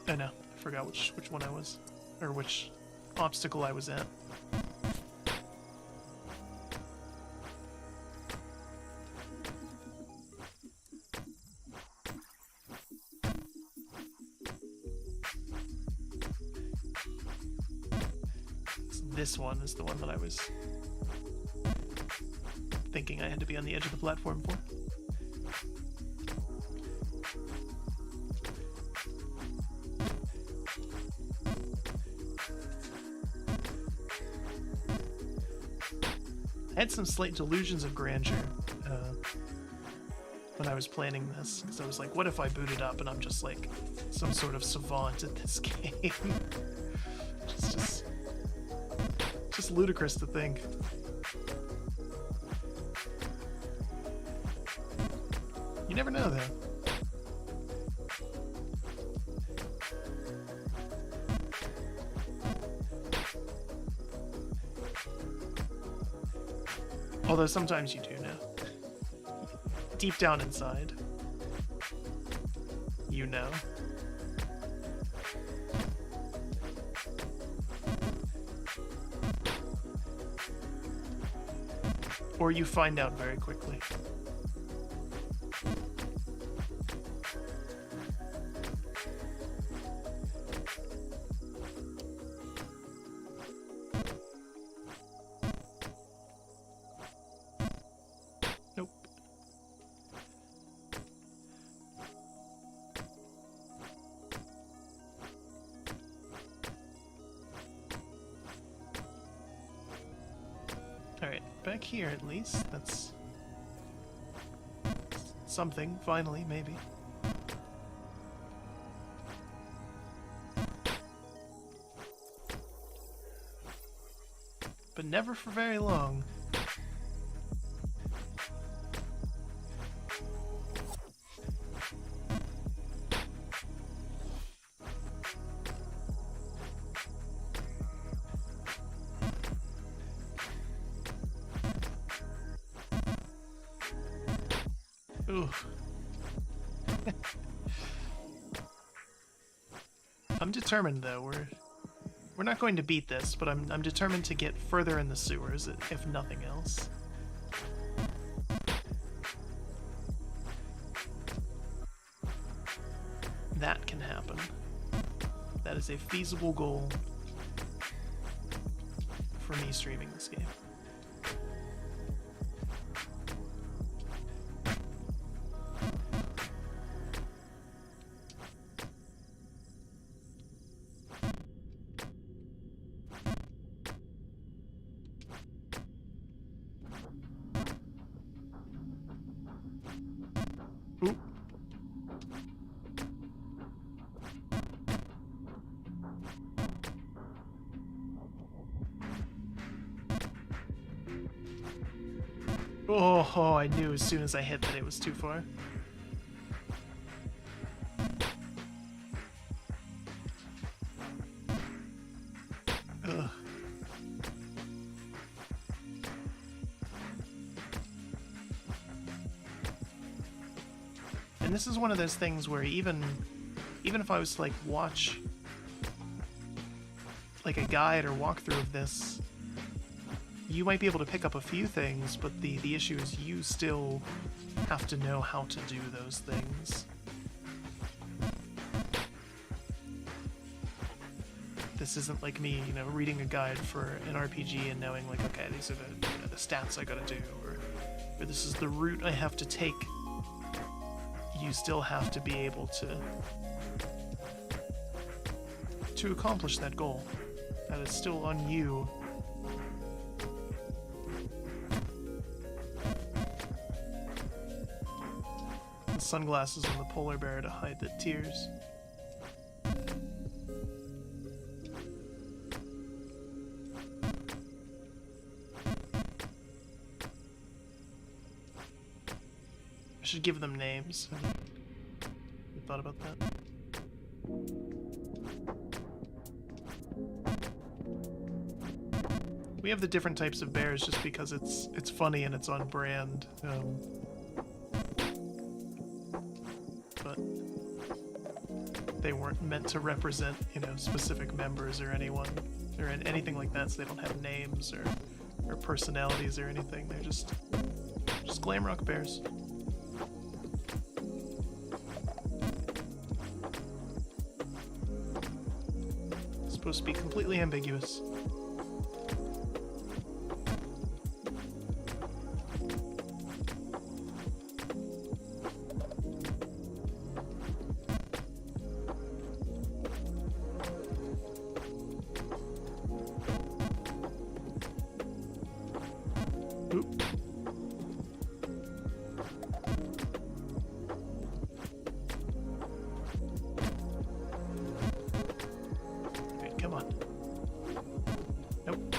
I know. I forgot which one I was, or which obstacle I was at. This one is the one that I was thinking I had to be on the edge of the platform for. I had some slight delusions of grandeur when I was planning this, because I was like, what if I boot it up and I'm just like some sort of savant at this game? It's just ludicrous to think. You never know, though. Although sometimes you do know. Deep down inside. You know. Or you find out very quickly. Nope. Alright, back here at least. That's something, finally, maybe. But never for very long. Ooh. I'm determined, though. We're not going to beat this, but I'm determined to get further in the sewers, if nothing else. That can happen. That is a feasible goal for me streaming this game. Ooh. Oh, I knew as soon as I hit that it was too far. Ugh. And this is one of those things where even if I was to like watch like a guide or walkthrough of this, you might be able to pick up a few things, but the issue is you still have to know how to do those things. This isn't like me, you know, reading a guide for an RPG and knowing like, okay, these are the stats I gotta do, or this is the route I have to take. You still have to be able to accomplish that goal. That is still on you. The sunglasses on the polar bear to hide the tears. I should give them names. You thought about that? We have the different types of bears just because it's funny and it's on brand. But they weren't meant to represent, you know, specific members or anyone or anything like that, so they don't have names or personalities or anything. They're just glam rock bears. It's supposed to be completely ambiguous. Oop. Okay, come on. Nope.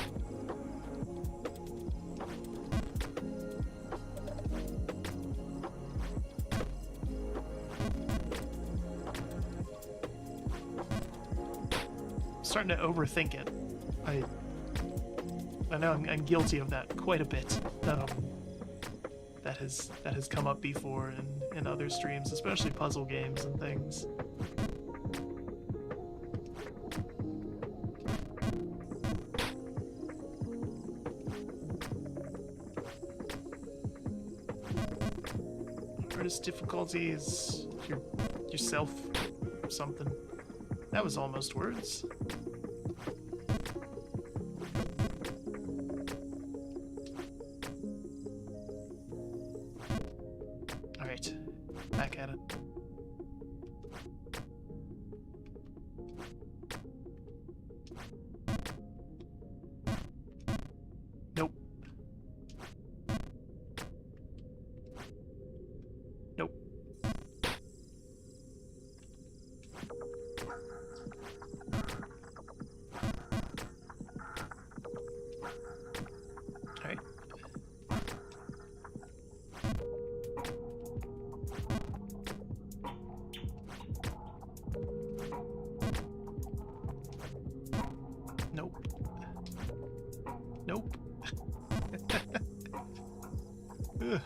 I'm starting to overthink it. I know I'm guilty of that quite a bit. That has come up before in other streams, especially puzzle games and things. Hardest difficulty is yourself something. That was almost words. Alright, back at it. Nope. Nope. Alright. Nope. Nope. Ugh.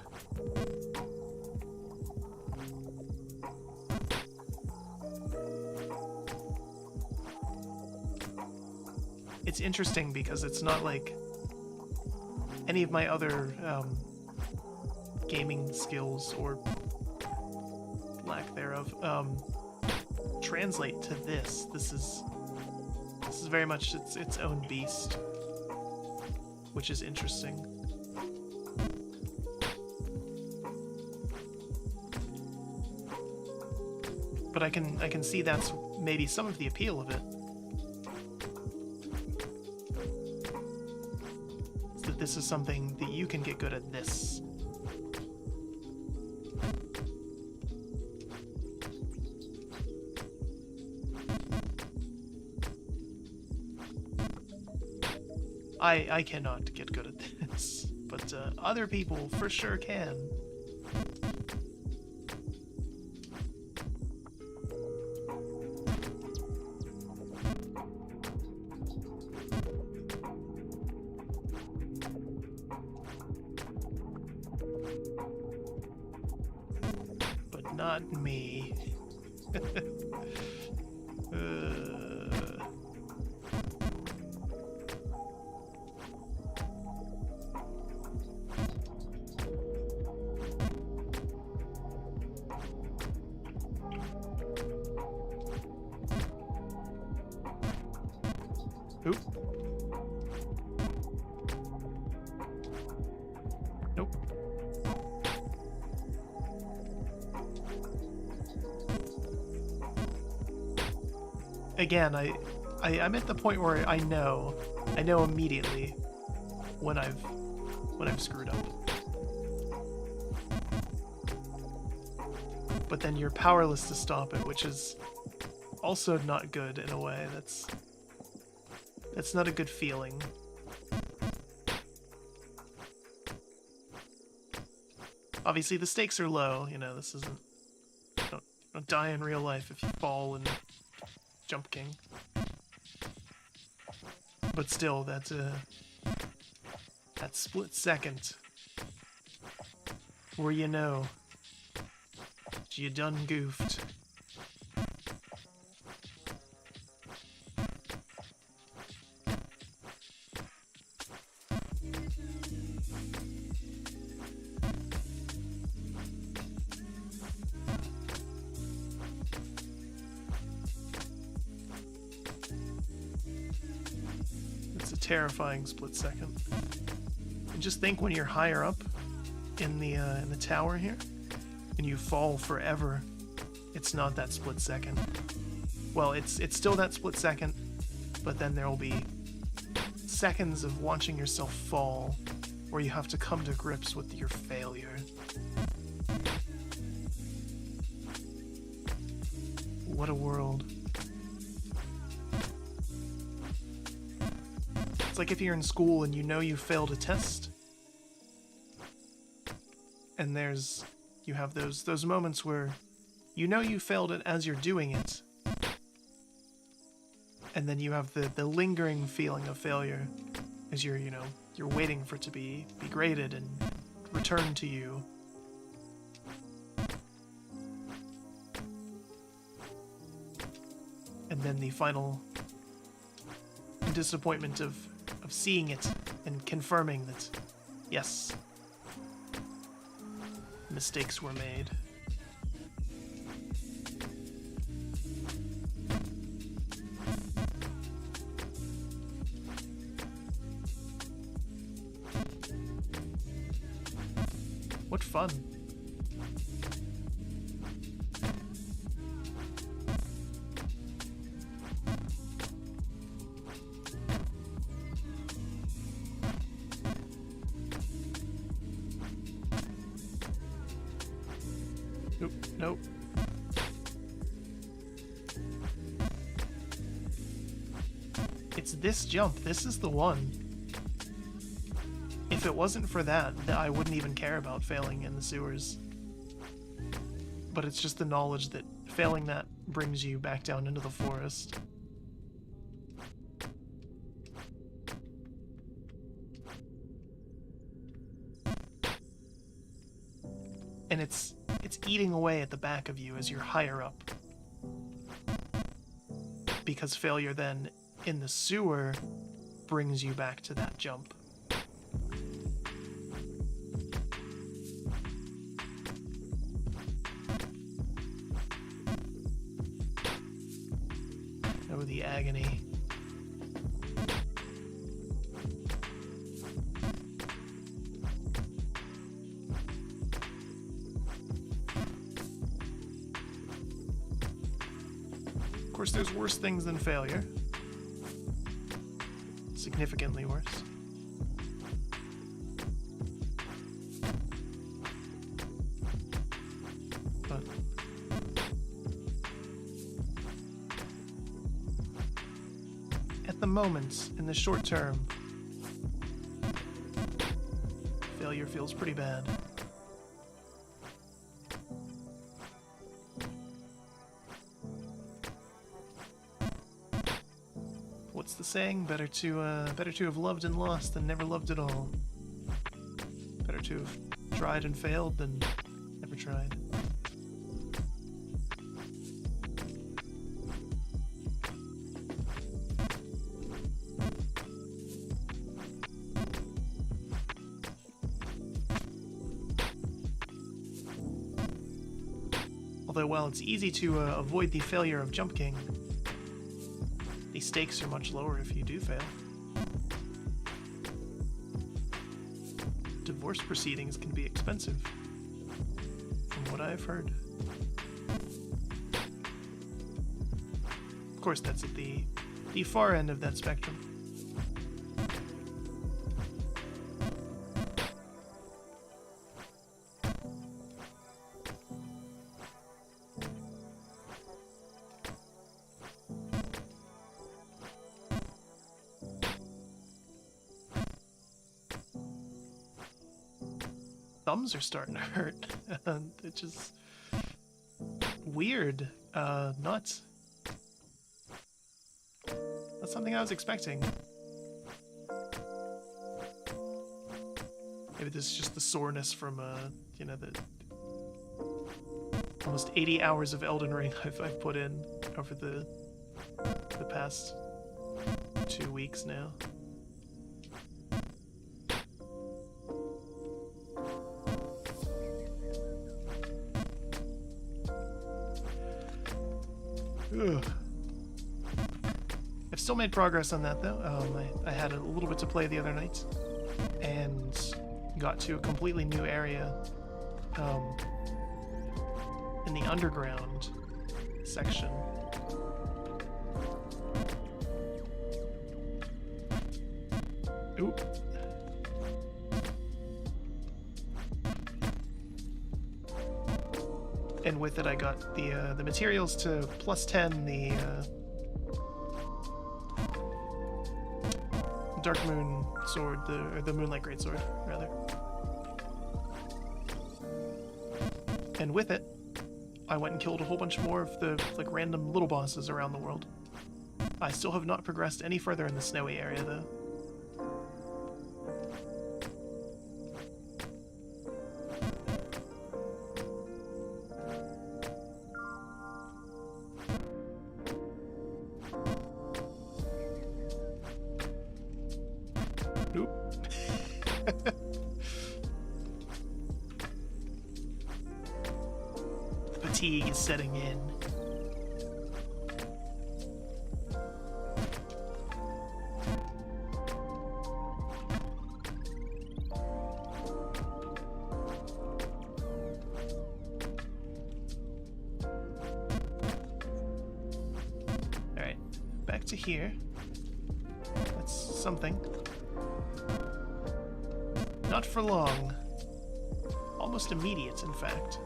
It's interesting because it's not like any of my other gaming skills or lack thereof translate to this. This is very much its own beast, which is interesting. But I can see that's maybe some of the appeal of it. Is that this is something that you can get good at this. I cannot get good at this, but other people for sure can. But not me. Oop. Nope. Again, I'm at the point where I know immediately when I've screwed up. But then you're powerless to stop it, which is also not good in a way. That's not a good feeling. Obviously, the stakes are low. You know, this isn't. Don't die in real life if you fall in Jump King. But still, that split second where you know you done goofed. Terrifying split second. And just think when you're higher up in the tower here, and you fall forever, it's not that split second. Well, it's still that split second, but then there will be seconds of watching yourself fall, where you have to come to grips with your failure. What a world. It's like if you're in school and you know you failed a test, and you have those moments where you know you failed it as you're doing it, and then you have the lingering feeling of failure as you're, you know, you're waiting for it to be graded and returned to you. And then the final disappointment of seeing it and confirming that, yes, mistakes were made. What fun. Nope, nope. It's this jump. This is the one. If it wasn't for that, I wouldn't even care about failing in the sewers. But it's just the knowledge that failing that brings you back down into the forest. And it's eating away at the back of you as you're higher up. Because failure then in the sewer brings you back to that jump. Oh, the agony. Of course, there's worse things than failure. Significantly worse. But at the moment, in the short term, failure feels pretty bad. What's the saying? Better to have loved and lost than never loved at all. Better to have tried and failed than never tried. Although, while it's easy to avoid the failure of Jump King, the stakes are much lower if you do fail. Divorce proceedings can be expensive, from what I've heard. Of course, that's at the far end of that spectrum. Thumbs are starting to hurt. It's just weird. Not something I was expecting. Maybe this is just the soreness from you know, the almost 80 hours of Elden Ring I've put in over the past 2 weeks now. Ugh. I've still made progress on that, though. I had a little bit to play the other night, and got to a completely new area in the underground section. Oop. And with it, I got the materials to +10 the Dark Moon sword, or the Moonlight Greatsword, rather. And with it, I went and killed a whole bunch more of the random little bosses around the world. I still have not progressed any further in the snowy area, though. Oop. Fatigue is setting in. Alright, back to here. That's something. Not for long. Almost immediate, in fact.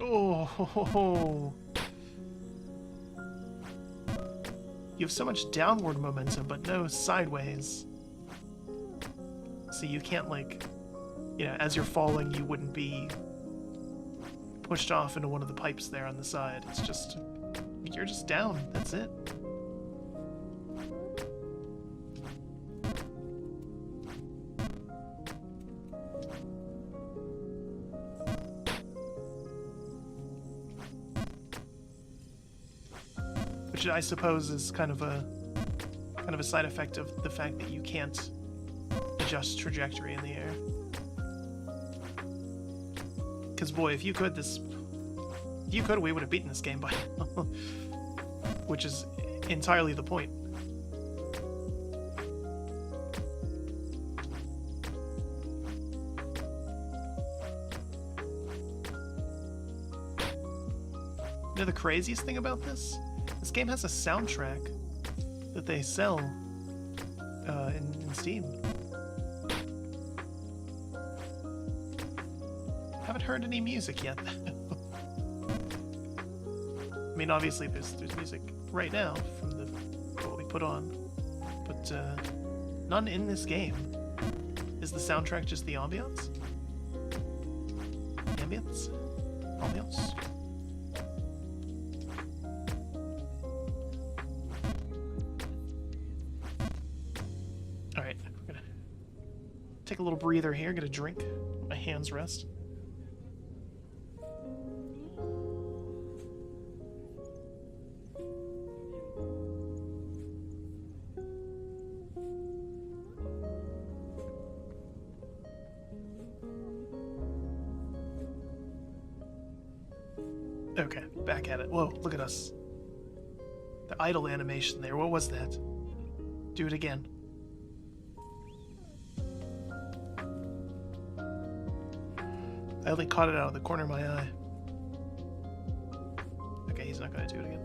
Oh, you have so much downward momentum, but no sideways. So you can't, like, you know, as you're falling, you wouldn't be pushed off into one of the pipes there on the side. It's just, you're just down. That's it. Which I suppose is kind of a side effect of the fact that you can't adjust trajectory in the air. Because boy, if you could, we would have beaten this game by now. Which is entirely the point. You know the craziest thing about this? This game has a soundtrack that they sell in Steam. Haven't heard any music yet. I mean, obviously there's music right now from what we put on, but none in this game. Is the soundtrack just the ambiance? Ambience? Ambiance? Alright, we're gonna take a little breather here, get a drink, let my hands rest. Okay, back at it. Whoa, look at us. The idle animation there, what was that? Do it again. I only caught it out of the corner of my eye. Okay, he's not gonna do it again.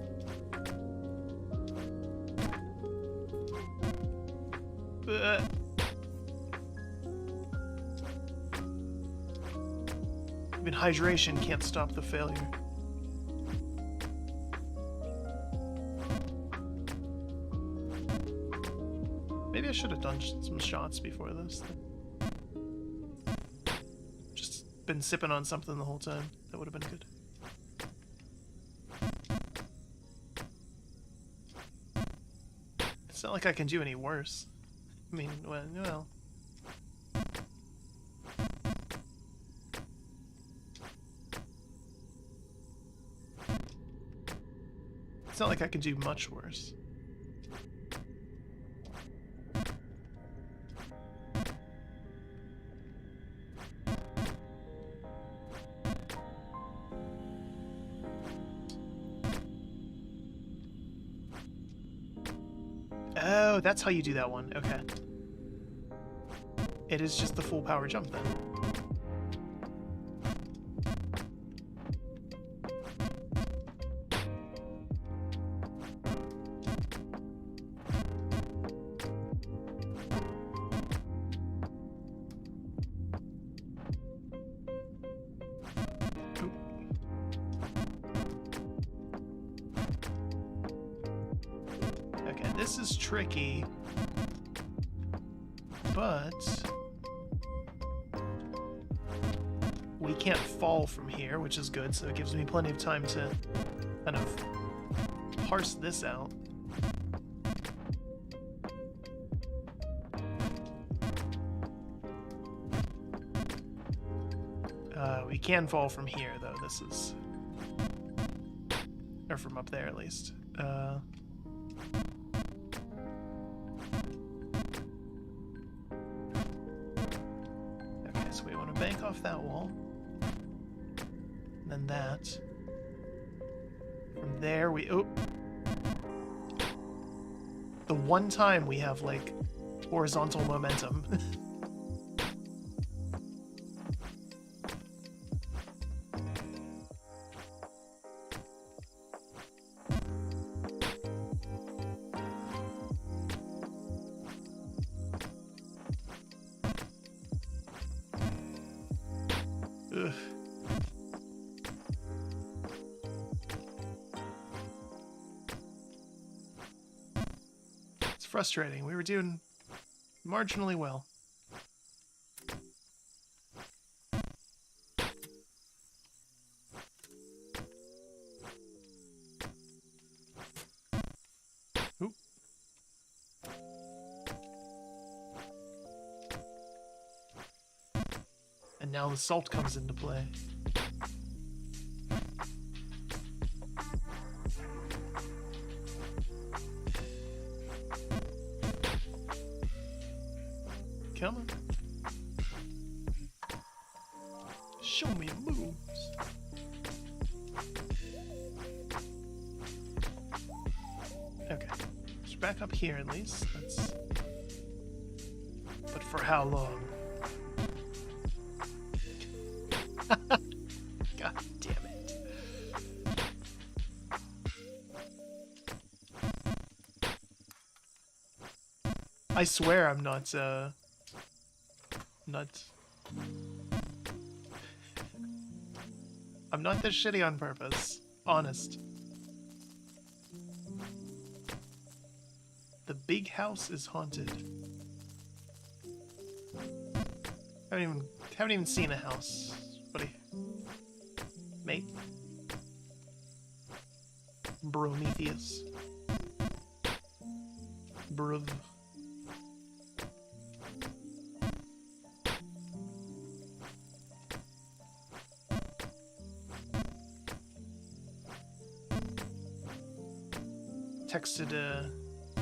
Even hydration can't stop the failure. Maybe I should have done some shots before this. Just been sipping on something the whole time. That would have been good. It's not like I can do any worse. I mean, well. It's not like I can do much worse. Oh, that's how you do that one. Okay. It is just the full power jump then. Okay, this is tricky, but we can't fall from here, which is good, so it gives me plenty of time to kind of parse this out. We can fall from here, though. This is... or from up there, at least. Okay, so we want to bank off that wall. And then that. From there, we... oh! The one time we have, like, horizontal momentum. Ugh. It's frustrating. We were doing marginally well. Oop. And now the salt comes into play. Come on. Show me your moves. Okay. It's back up here at least. That's... but for how long? God damn it. I swear I'm not I'm not this shitty on purpose. Honest. The big house is haunted. Haven't even seen a house, buddy. Mate. Prometheus. Bruv.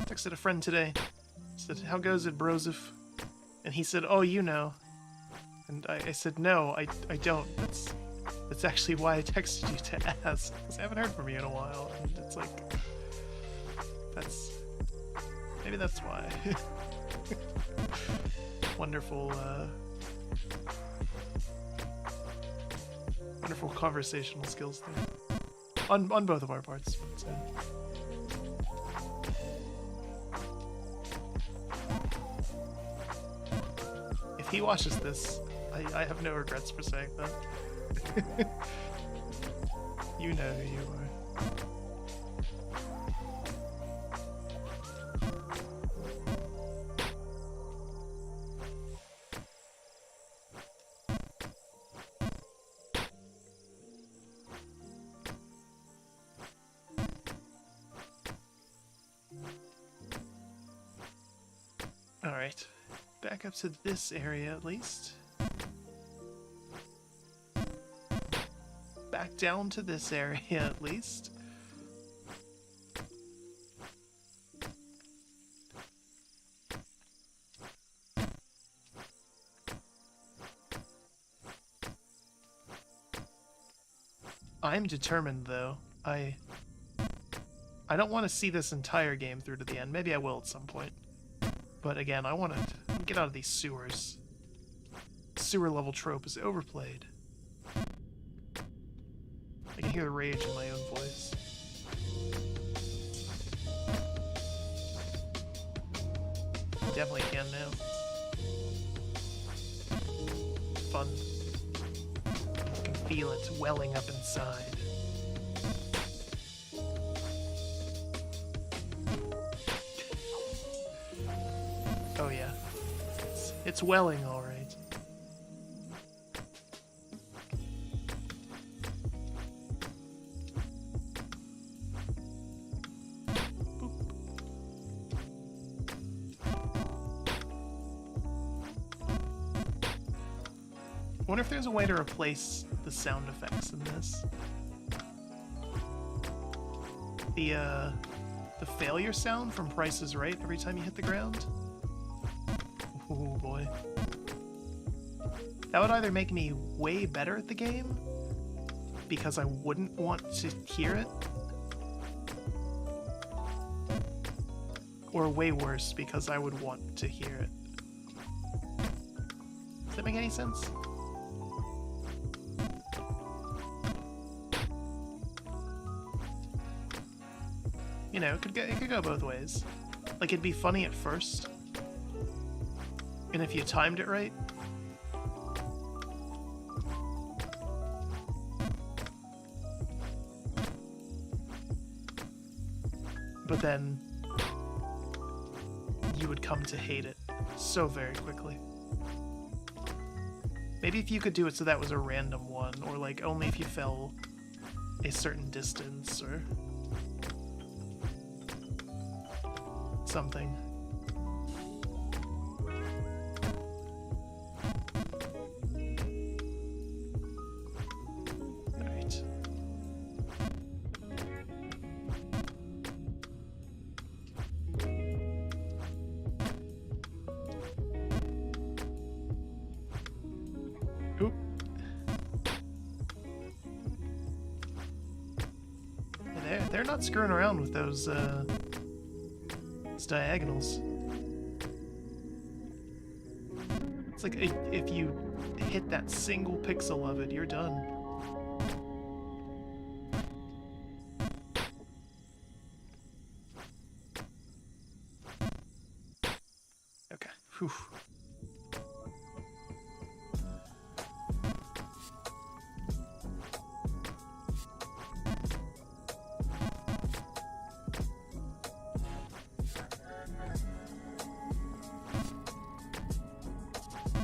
Texted a friend today. Said, "How goes it, Broseph?" And he said, "Oh, you know." And I said, "No, I don't. That's actually why I texted you to ask, because I haven't heard from you in a while." And it's like, maybe that's why. Wonderful conversational skills there. On both of our parts. But, if he watches this, I have no regrets for saying that. You know who you are. Alright, back up to this area at least. Back down to this area at least. I'm determined though. I don't want to see this entire game through to the end. Maybe I will at some point. But again, I want to get out of these sewers. Sewer level trope is overplayed. I can hear the rage in my own voice. Definitely can now. Fun. I can feel it welling up inside. Oh yeah. It's welling, alright. wonder if there's a way to replace the sound effects in this. The failure sound from Price is Right every time you hit the ground. Oh boy. That would either make me way better at the game, because I wouldn't want to hear it, or way worse, because I would want to hear it. Does that make any sense? You know, it could go both ways. Like, it'd be funny at first, and if you timed it right, but then you would come to hate it so very quickly. Maybe if you could do it so that was a random one, or like only if you fell a certain distance, or something. Alright. Oop. Yeah, they're not screwing around with those diagonals. It's like if you hit that single pixel of it, you're done. Okay. Whew.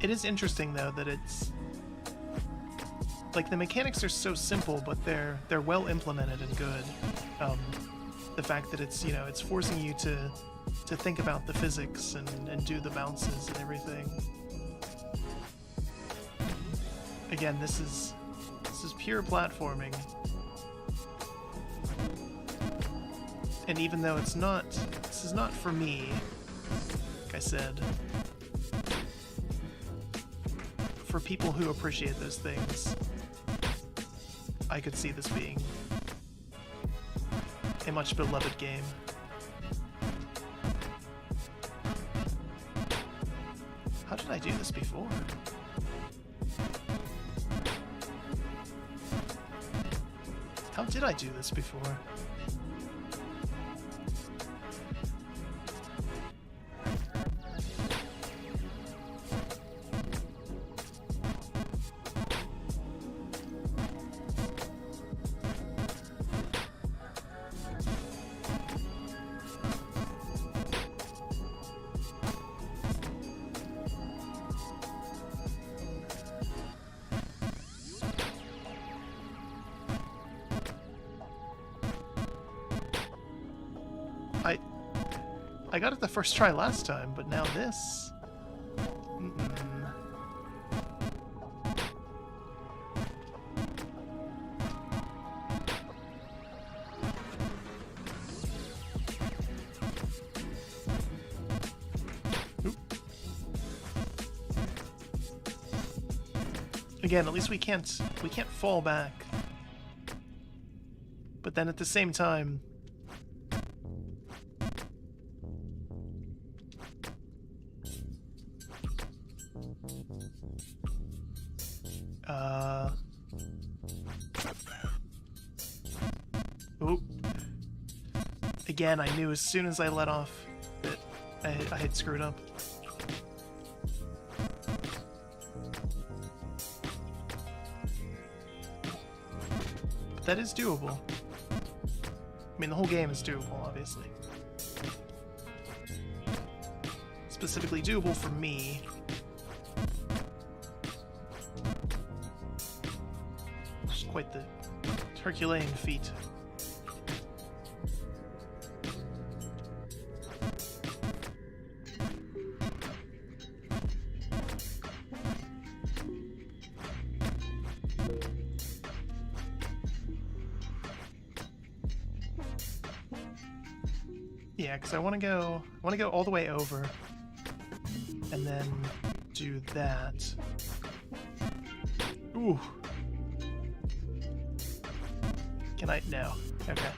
It is interesting though that it's like the mechanics are so simple, but they're well implemented and good. The fact that it's, you know, it's forcing you to think about the physics and do the bounces and everything. Again, this is pure platforming. And even though this is not for me, like I said, for people who appreciate those things, I could see this being a much beloved game. How did I do this before? How did I do this before? I got it the first try last time, but now this... Oop. Again, at least we can't fall back. But then at the same time, oop. Again, I knew as soon as I let off that I had screwed up. But that is doable. I mean, the whole game is doable, obviously. Specifically doable for me. Just quite the Herculean feat. Yeah, because I want to go all the way over, and then do that. Ooh. Can I? No. Okay.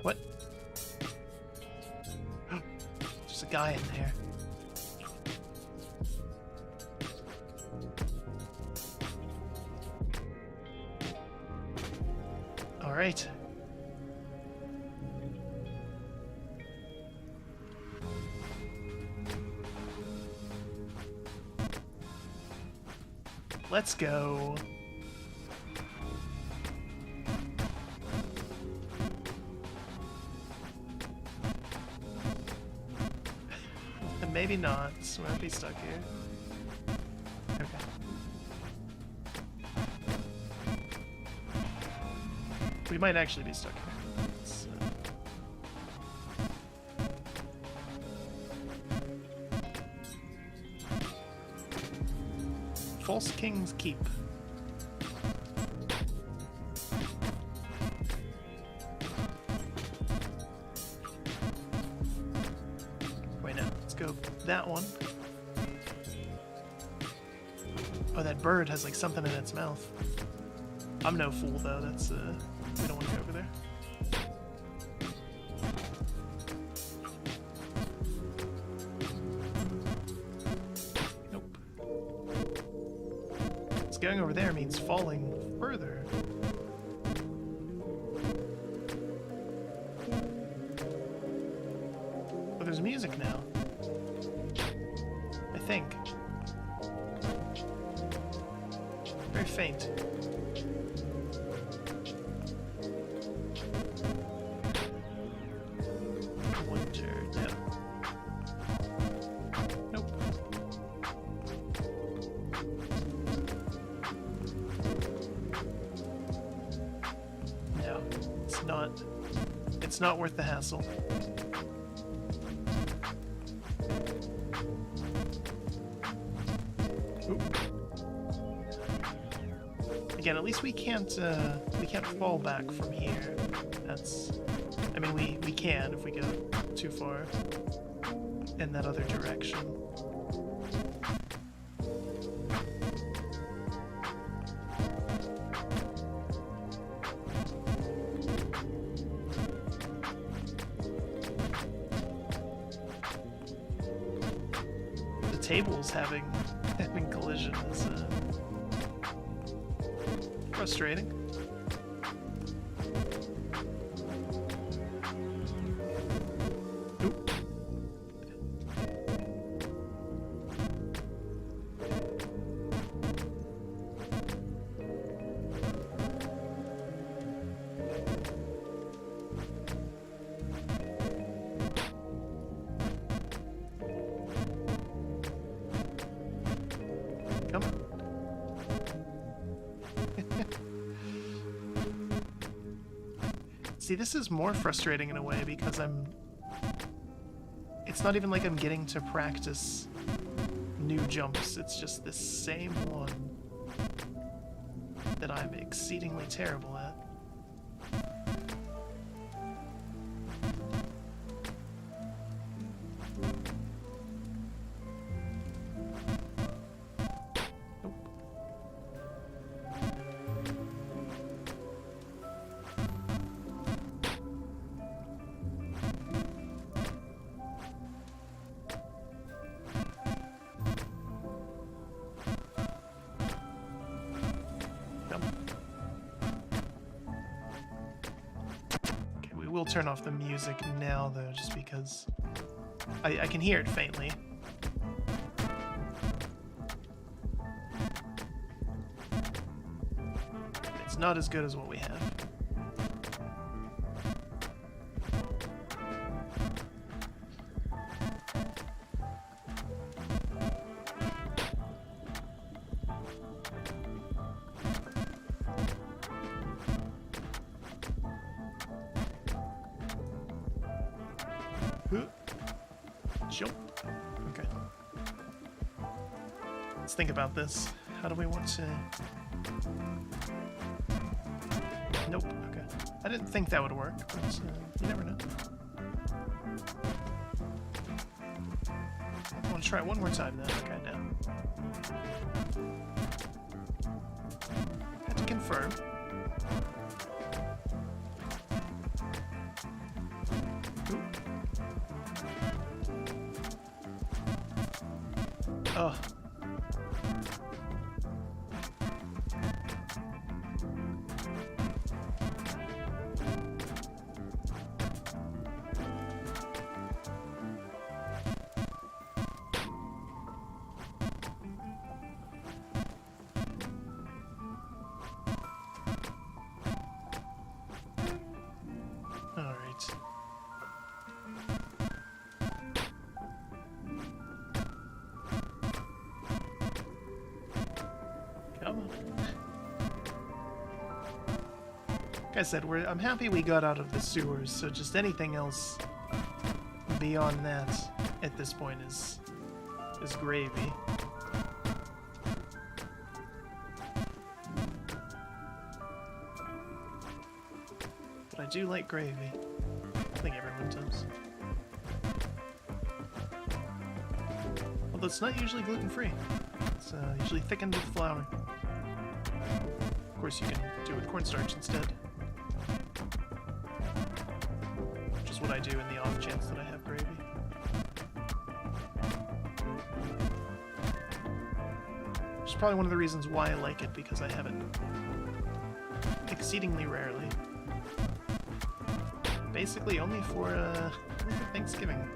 What? There's a guy in there. All right. Let's go. Maybe not. We might be stuck here. Okay. We might actually be stuck here. Let's, False King's Keep. Wait, no. Let's go that one. Oh, that bird has like something in its mouth. I'm no fool though. That's we don't want to go over there. Nope. Because going over there means falling further. Oh, there's music now. I think. Very faint. Winter, no. Nope. No, it's not. It's not worth the hassle. Oop. Again, at least we can't fall back from here. That's, I mean, we can if we go too far in that other direction. The table's having collision is frustrating. Oop. Come on. See, this is more frustrating in a way because it's not even like I'm getting to practice new jumps, it's just this same one that I'm exceedingly terrible at. We'll turn off the music now, though, just because I can hear it faintly. It's not as good as what we have. Jump. Okay. Let's think about this. How do we want to... Nope. Okay. I didn't think that would work, but you never know. I want to try it one more time, though. Okay, now. Had to confirm. Ooh. Oh. Like I said, I'm happy we got out of the sewers, so just anything else beyond that at this point is gravy. But I do like gravy. I think everyone does. Although it's not usually gluten-free. It's usually thickened with flour. Of course, you can do it with cornstarch instead. Which is what I do in the off chance that I have gravy. Which is probably one of the reasons why I like it, because I have it exceedingly rarely. Basically only for Thanksgiving.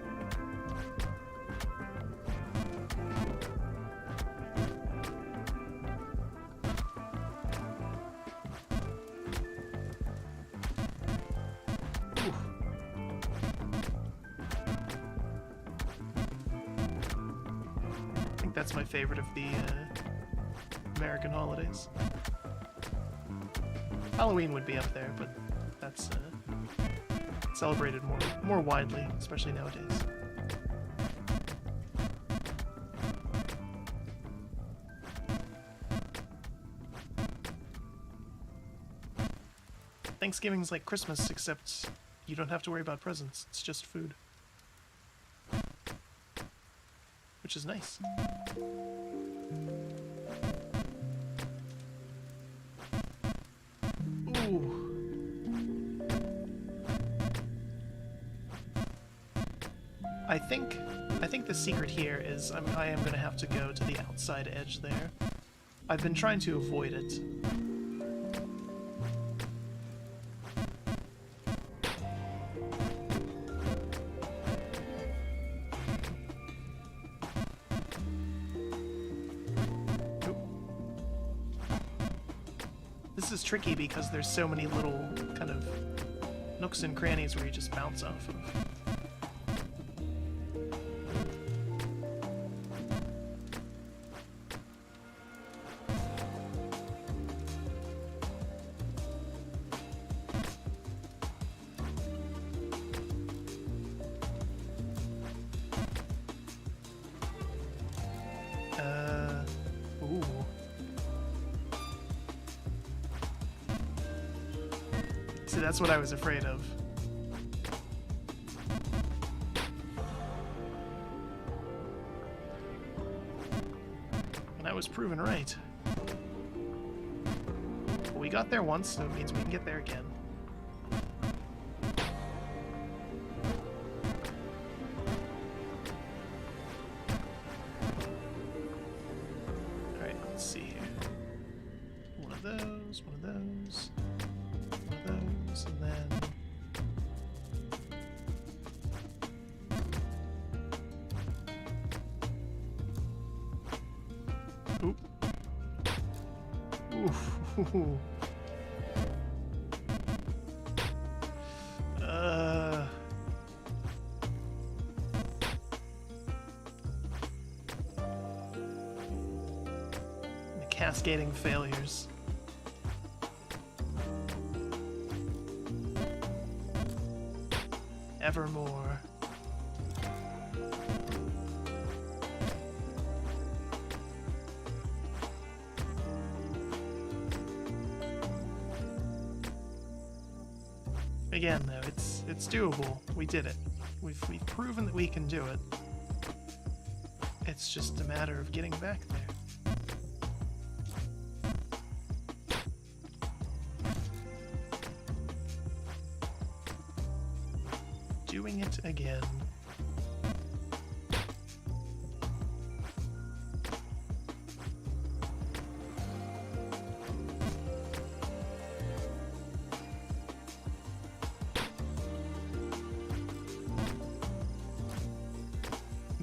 That's my favorite of the American holidays. Halloween would be up there, but that's celebrated more widely, especially nowadays. Thanksgiving's like Christmas, except you don't have to worry about presents. It's just food. Which is nice. Ooh. I think the secret here is I am gonna have to go to the outside edge there. I've been trying to avoid it. This is tricky because there's so many little kind of nooks and crannies where you just bounce off of. Ooh. See, that's what I was afraid of. And I was proven right. Well, we got there once, so it means we can get there again. Alright, let's see here. One of those, one of those. And then oop. Ooh. The cascading failures. Evermore. Again, though, it's doable. We did it. We've proven that we can do it. It's just a matter of getting back there. Doing it again.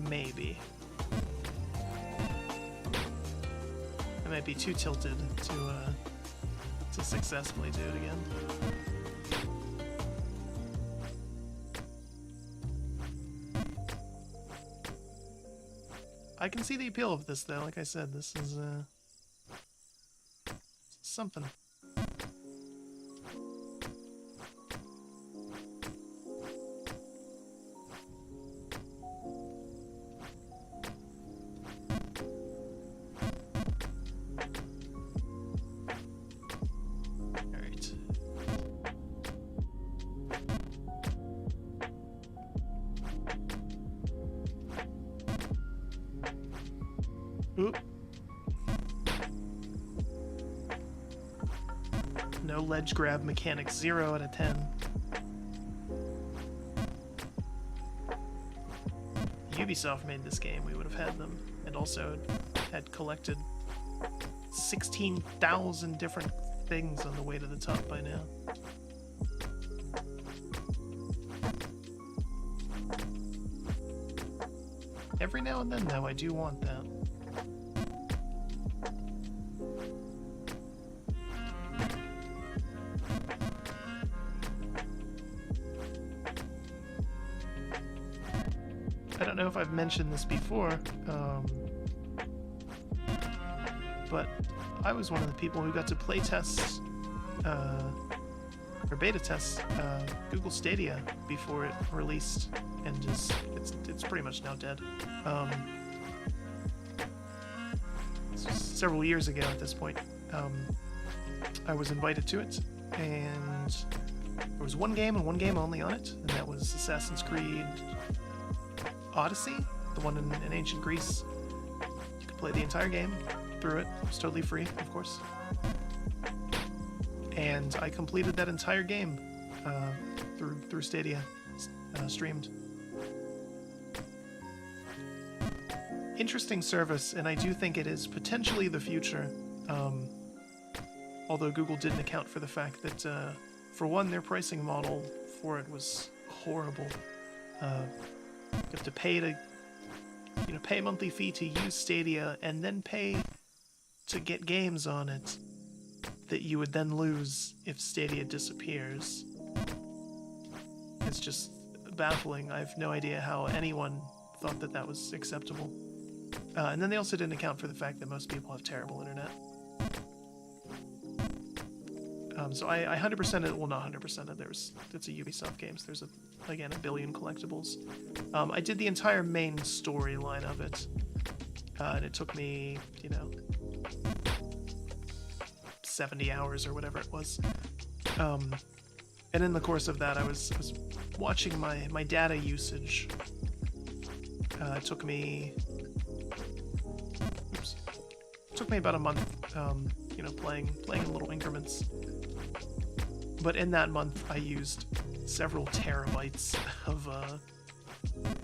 Maybe. I might be too tilted to successfully do it again. I can see the appeal of this, though. Like I said, this is something. Oop. No ledge grab mechanics, 0 out of 10. Ubisoft made this game, we would have had them, and also had collected 16,000 different things on the way to the top by now. Every now and then, though, I do want that. I don't know if I've mentioned this before, but I was one of the people who got to play test, or beta test, Google Stadia before it released, and just it's pretty much now dead. Several years ago at this point, I was invited to it, and there was one game and one game only on it, and that was Assassin's Creed Odyssey, the one in ancient Greece. You could play the entire game through it. It was totally free, of course. And I completed that entire game through Stadia, streamed. Interesting service, and I do think it is potentially the future. Although Google didn't account for the fact that, for one, their pricing model for it was horrible. You have to pay pay a monthly fee to use Stadia, and then pay to get games on it that you would then lose if Stadia disappears. It's just baffling. I have no idea how anyone thought that that was acceptable. And then they also didn't account for the fact that most people have terrible internet. So I 100% it, well, not 100% it, it's a Ubisoft game, so there's, again, a billion collectibles. I did the entire main storyline of it, and it took me, 70 hours or whatever it was. And in the course of that, I was watching my data usage. It took me about a month, playing in little increments. But in that month, I used several terabytes of,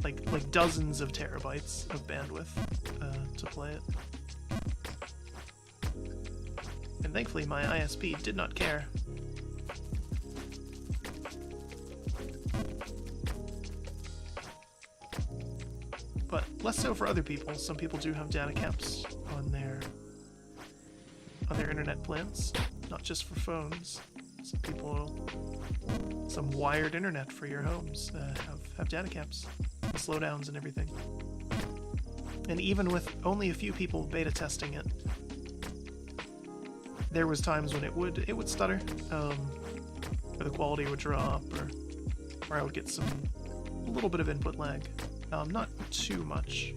like dozens of terabytes of bandwidth to play it. And thankfully, my ISP did not care. But less so for other people. Some people do have data caps on their internet plans, not just for phones. Some wired internet for your homes have data caps, and slowdowns and everything. And even with only a few people beta testing it, there was times when it would stutter, or the quality would drop, or I would get a little bit of input lag. Not too much.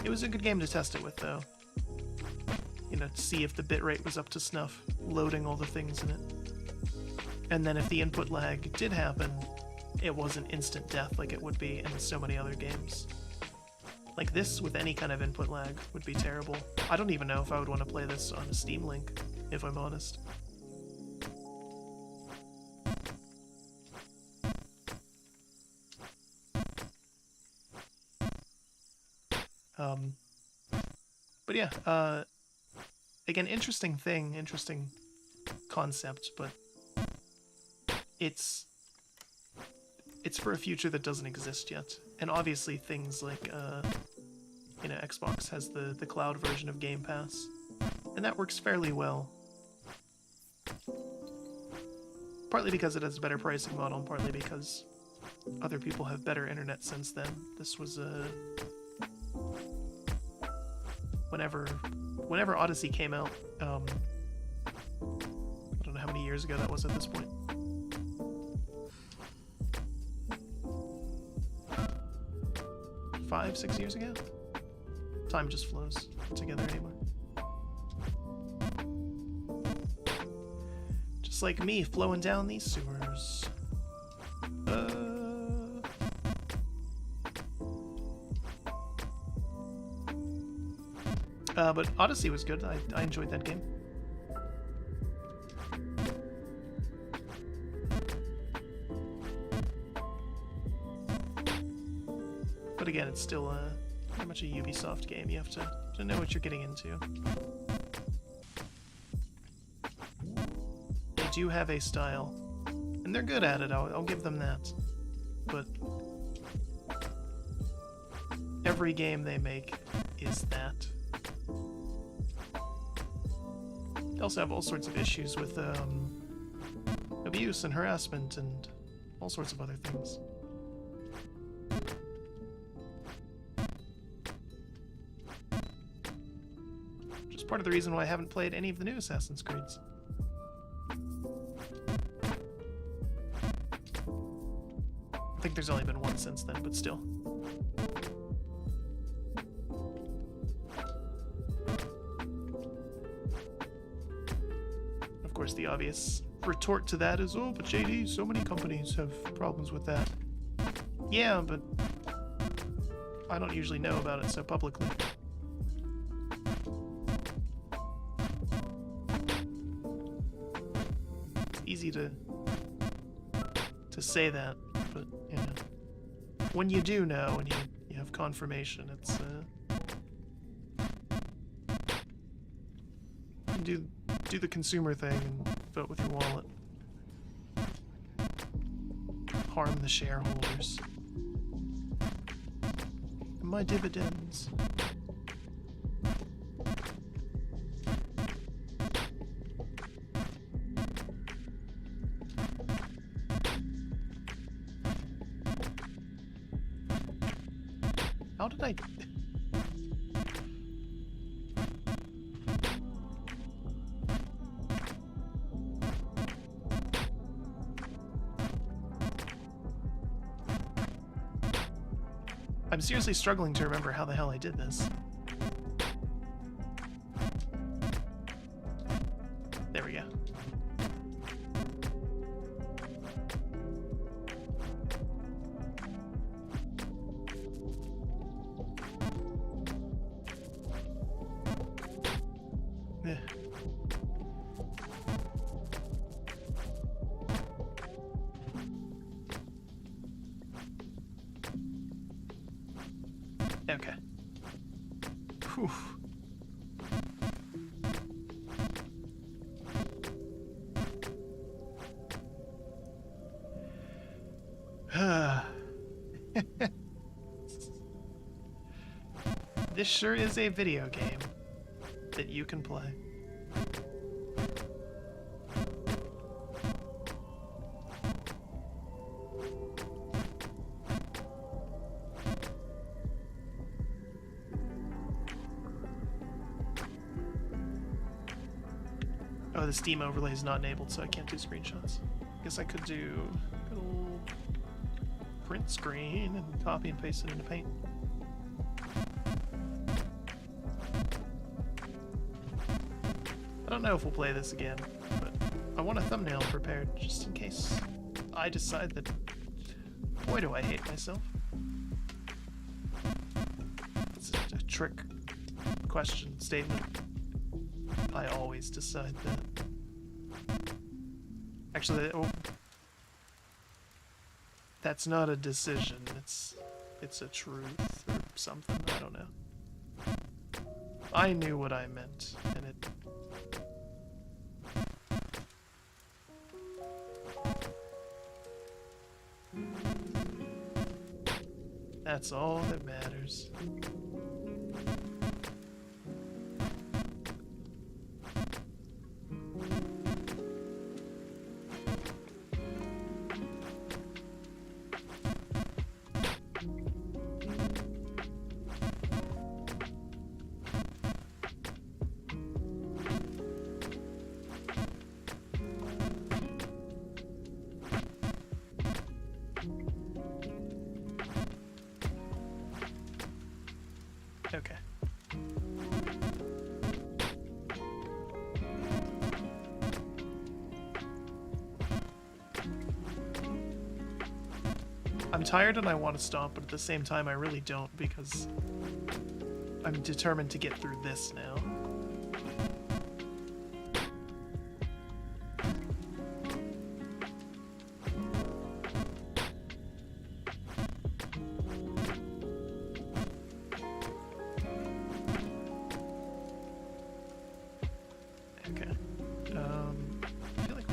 It was a good game to test it with, though. you know, see if the bitrate was up to snuff, loading all the things in it. And then if the input lag did happen, it wasn't instant death like it would be in so many other games. Like this, with any kind of input lag, would be terrible. I don't even know if I would want to play this on a Steam Link, if I'm honest. But yeah, again, interesting concept, but it's for a future that doesn't exist yet. And obviously things like, you know, Xbox has the cloud version of Game Pass, and that works fairly well. Partly because it has a better pricing model, and partly because other people have better internet since then. This was whenever Odyssey came out, I don't know how many years ago that was at this point. 5, 6 years ago? Time just flows together anymore. Just like me flowing down these sewers. But Odyssey was good. I enjoyed that game. But again, it's still very much a Ubisoft game. You have to know what you're getting into. They do have a style, and they're good at it. I'll give them that. But every game they make is that. They also have all sorts of issues with abuse and harassment and all sorts of other things. Which is part of the reason why I haven't played any of the new Assassin's Creeds. I think there's only been one since then, but still. Of course, the obvious retort to that is, oh, but JD, so many companies have problems with that. Yeah, but I don't usually know about it so publicly. It's easy to say that, but you know, when you do know and you have confirmation, it's you do the consumer thing and vote with your wallet. Harm the shareholders. And my dividends. How did I... I'm seriously struggling to remember how the hell I did this. There we go. Okay. Whew. This sure is a video game that you can play. Oh, the Steam overlay is not enabled, so I can't do screenshots. Guess I could do a little print screen and copy and paste it into Paint. don't know if we'll play this again, but I want a thumbnail prepared just in case I decide that, boy, do I hate myself. It's a trick question statement. I always decide that. Actually, that's not a decision. It's a truth or something. I don't know. I knew what I meant, and it... That's all that matters. Okay. I'm tired and I want to stomp, but at the same time I really don't because I'm determined to get through this now.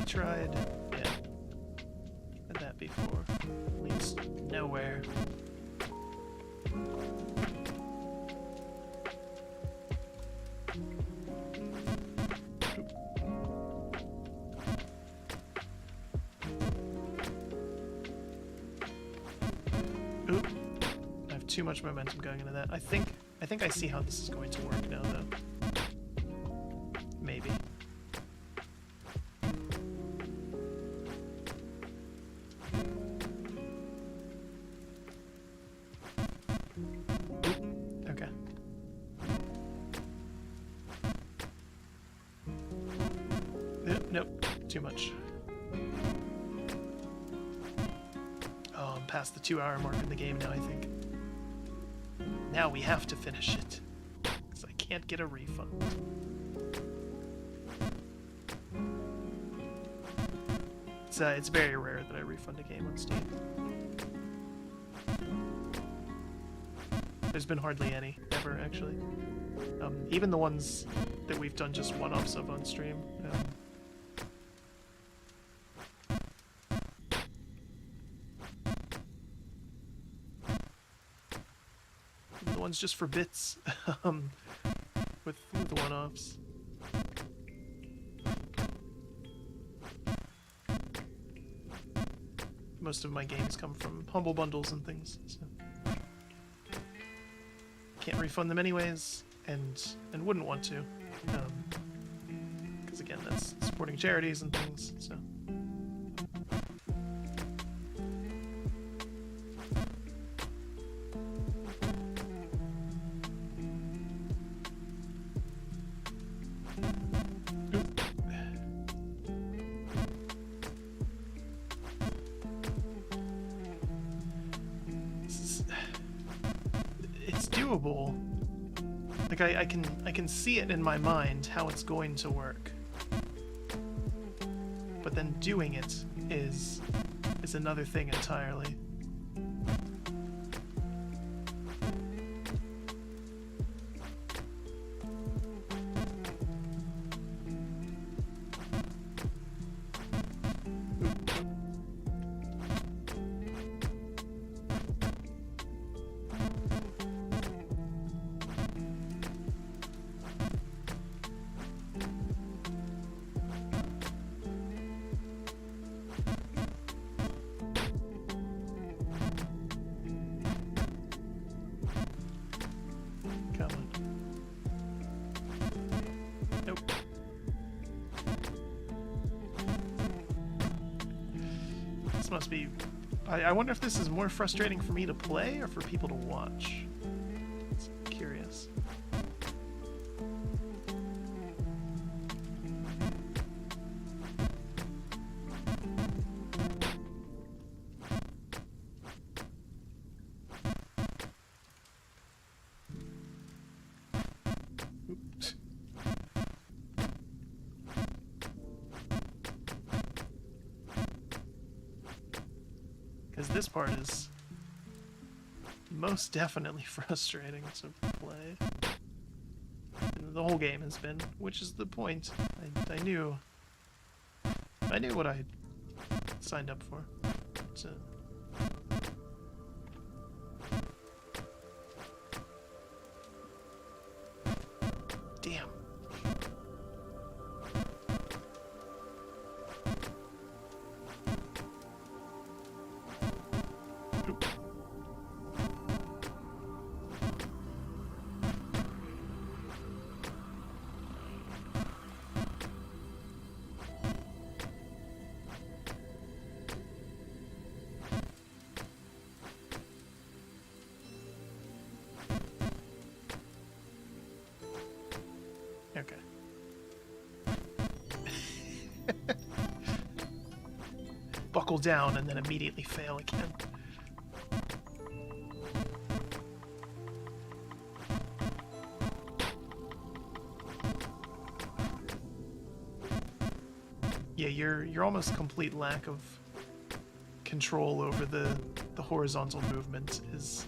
Tried that before. Leads nowhere. Oop. I have too much momentum going into that. I think I see how this is going to work now though. Maybe. Nope, too much. Oh, I'm past the 2-hour mark in the game now, I think. Now we have to finish it, because I can't get a refund. It's very rare that I refund a game on Steam. There's been hardly any, ever, actually. Even the ones that we've done just one-offs of on stream. The ones just for bits, with the one-offs. Most of my games come from humble bundles and things, so can't refund them anyways, and wouldn't want to, because again, that's supporting charities and things. So. It's doable. Like I can see it in my mind how it's going to work. But then doing it is another thing entirely. This must be... I wonder if this is more frustrating for me to play or for people to watch. I'm curious. Because this part is most definitely frustrating to play. And the whole game has been, which is the point. I knew what I signed up for. So. Damn. Oop. Okay. Buckle down and then immediately fail again. Yeah, your almost complete lack of control over the horizontal movement is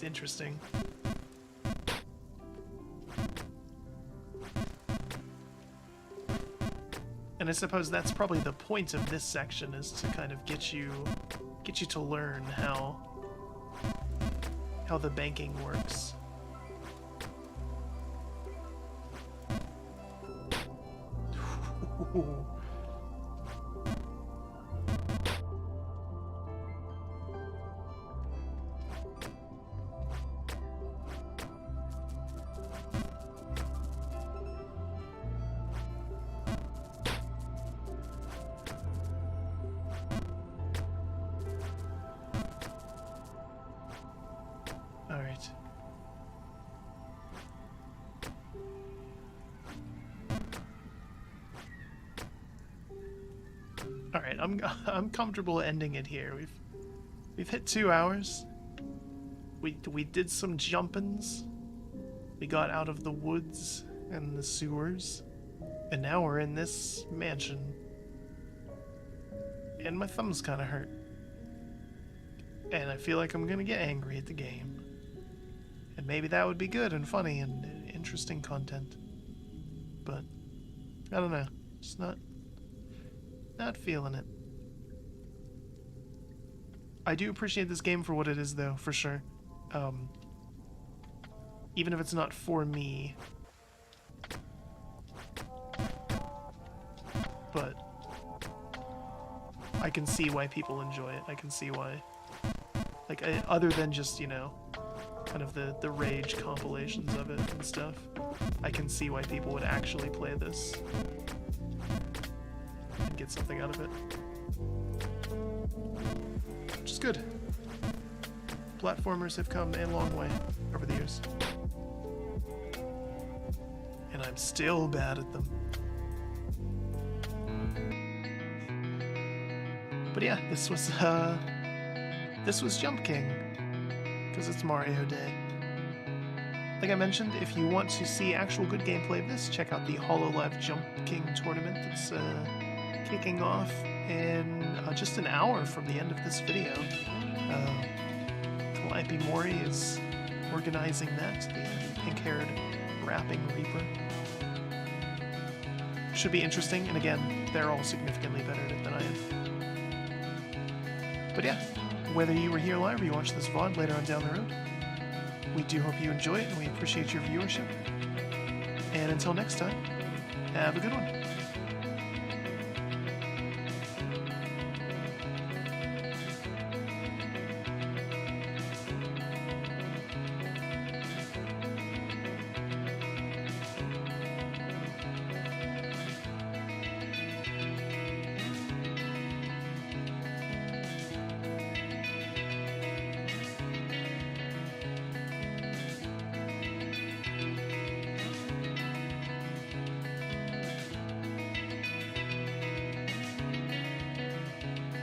interesting. And I suppose that's probably the point of this section, is to kind of get you to learn how the banking works. Alright. Alright, I'm comfortable ending it here. We've hit 2 hours. We did some jumpins'. We got out of the woods and the sewers. And now we're in this mansion. And my thumb's kinda hurt. And I feel like I'm gonna get angry at the game. And maybe that would be good and funny and interesting content. But I don't know. Just not feeling it. I do appreciate this game for what it is, though, for sure. Even if it's not for me. But I can see why people enjoy it. I can see why. Like, other than just, you know, kind of the rage compilations of it and stuff, I can see why people would actually play this and get something out of it. Which is good. Platformers have come a long way over the years. And I'm still bad at them. But yeah, this was Jump King, because it's Mario Day. Like I mentioned, if you want to see actual good gameplay of this, check out the Hololive Jump King tournament that's kicking off in just an hour from the end of this video. Calliope Mori is organizing that, the pink-haired rapping Reaper. Should be interesting, and again, they're all significantly better at it than I am. But yeah, whether you were here live or you watched this VOD later on down the road, we do hope you enjoy it, and we appreciate your viewership. And until next time, have a good one.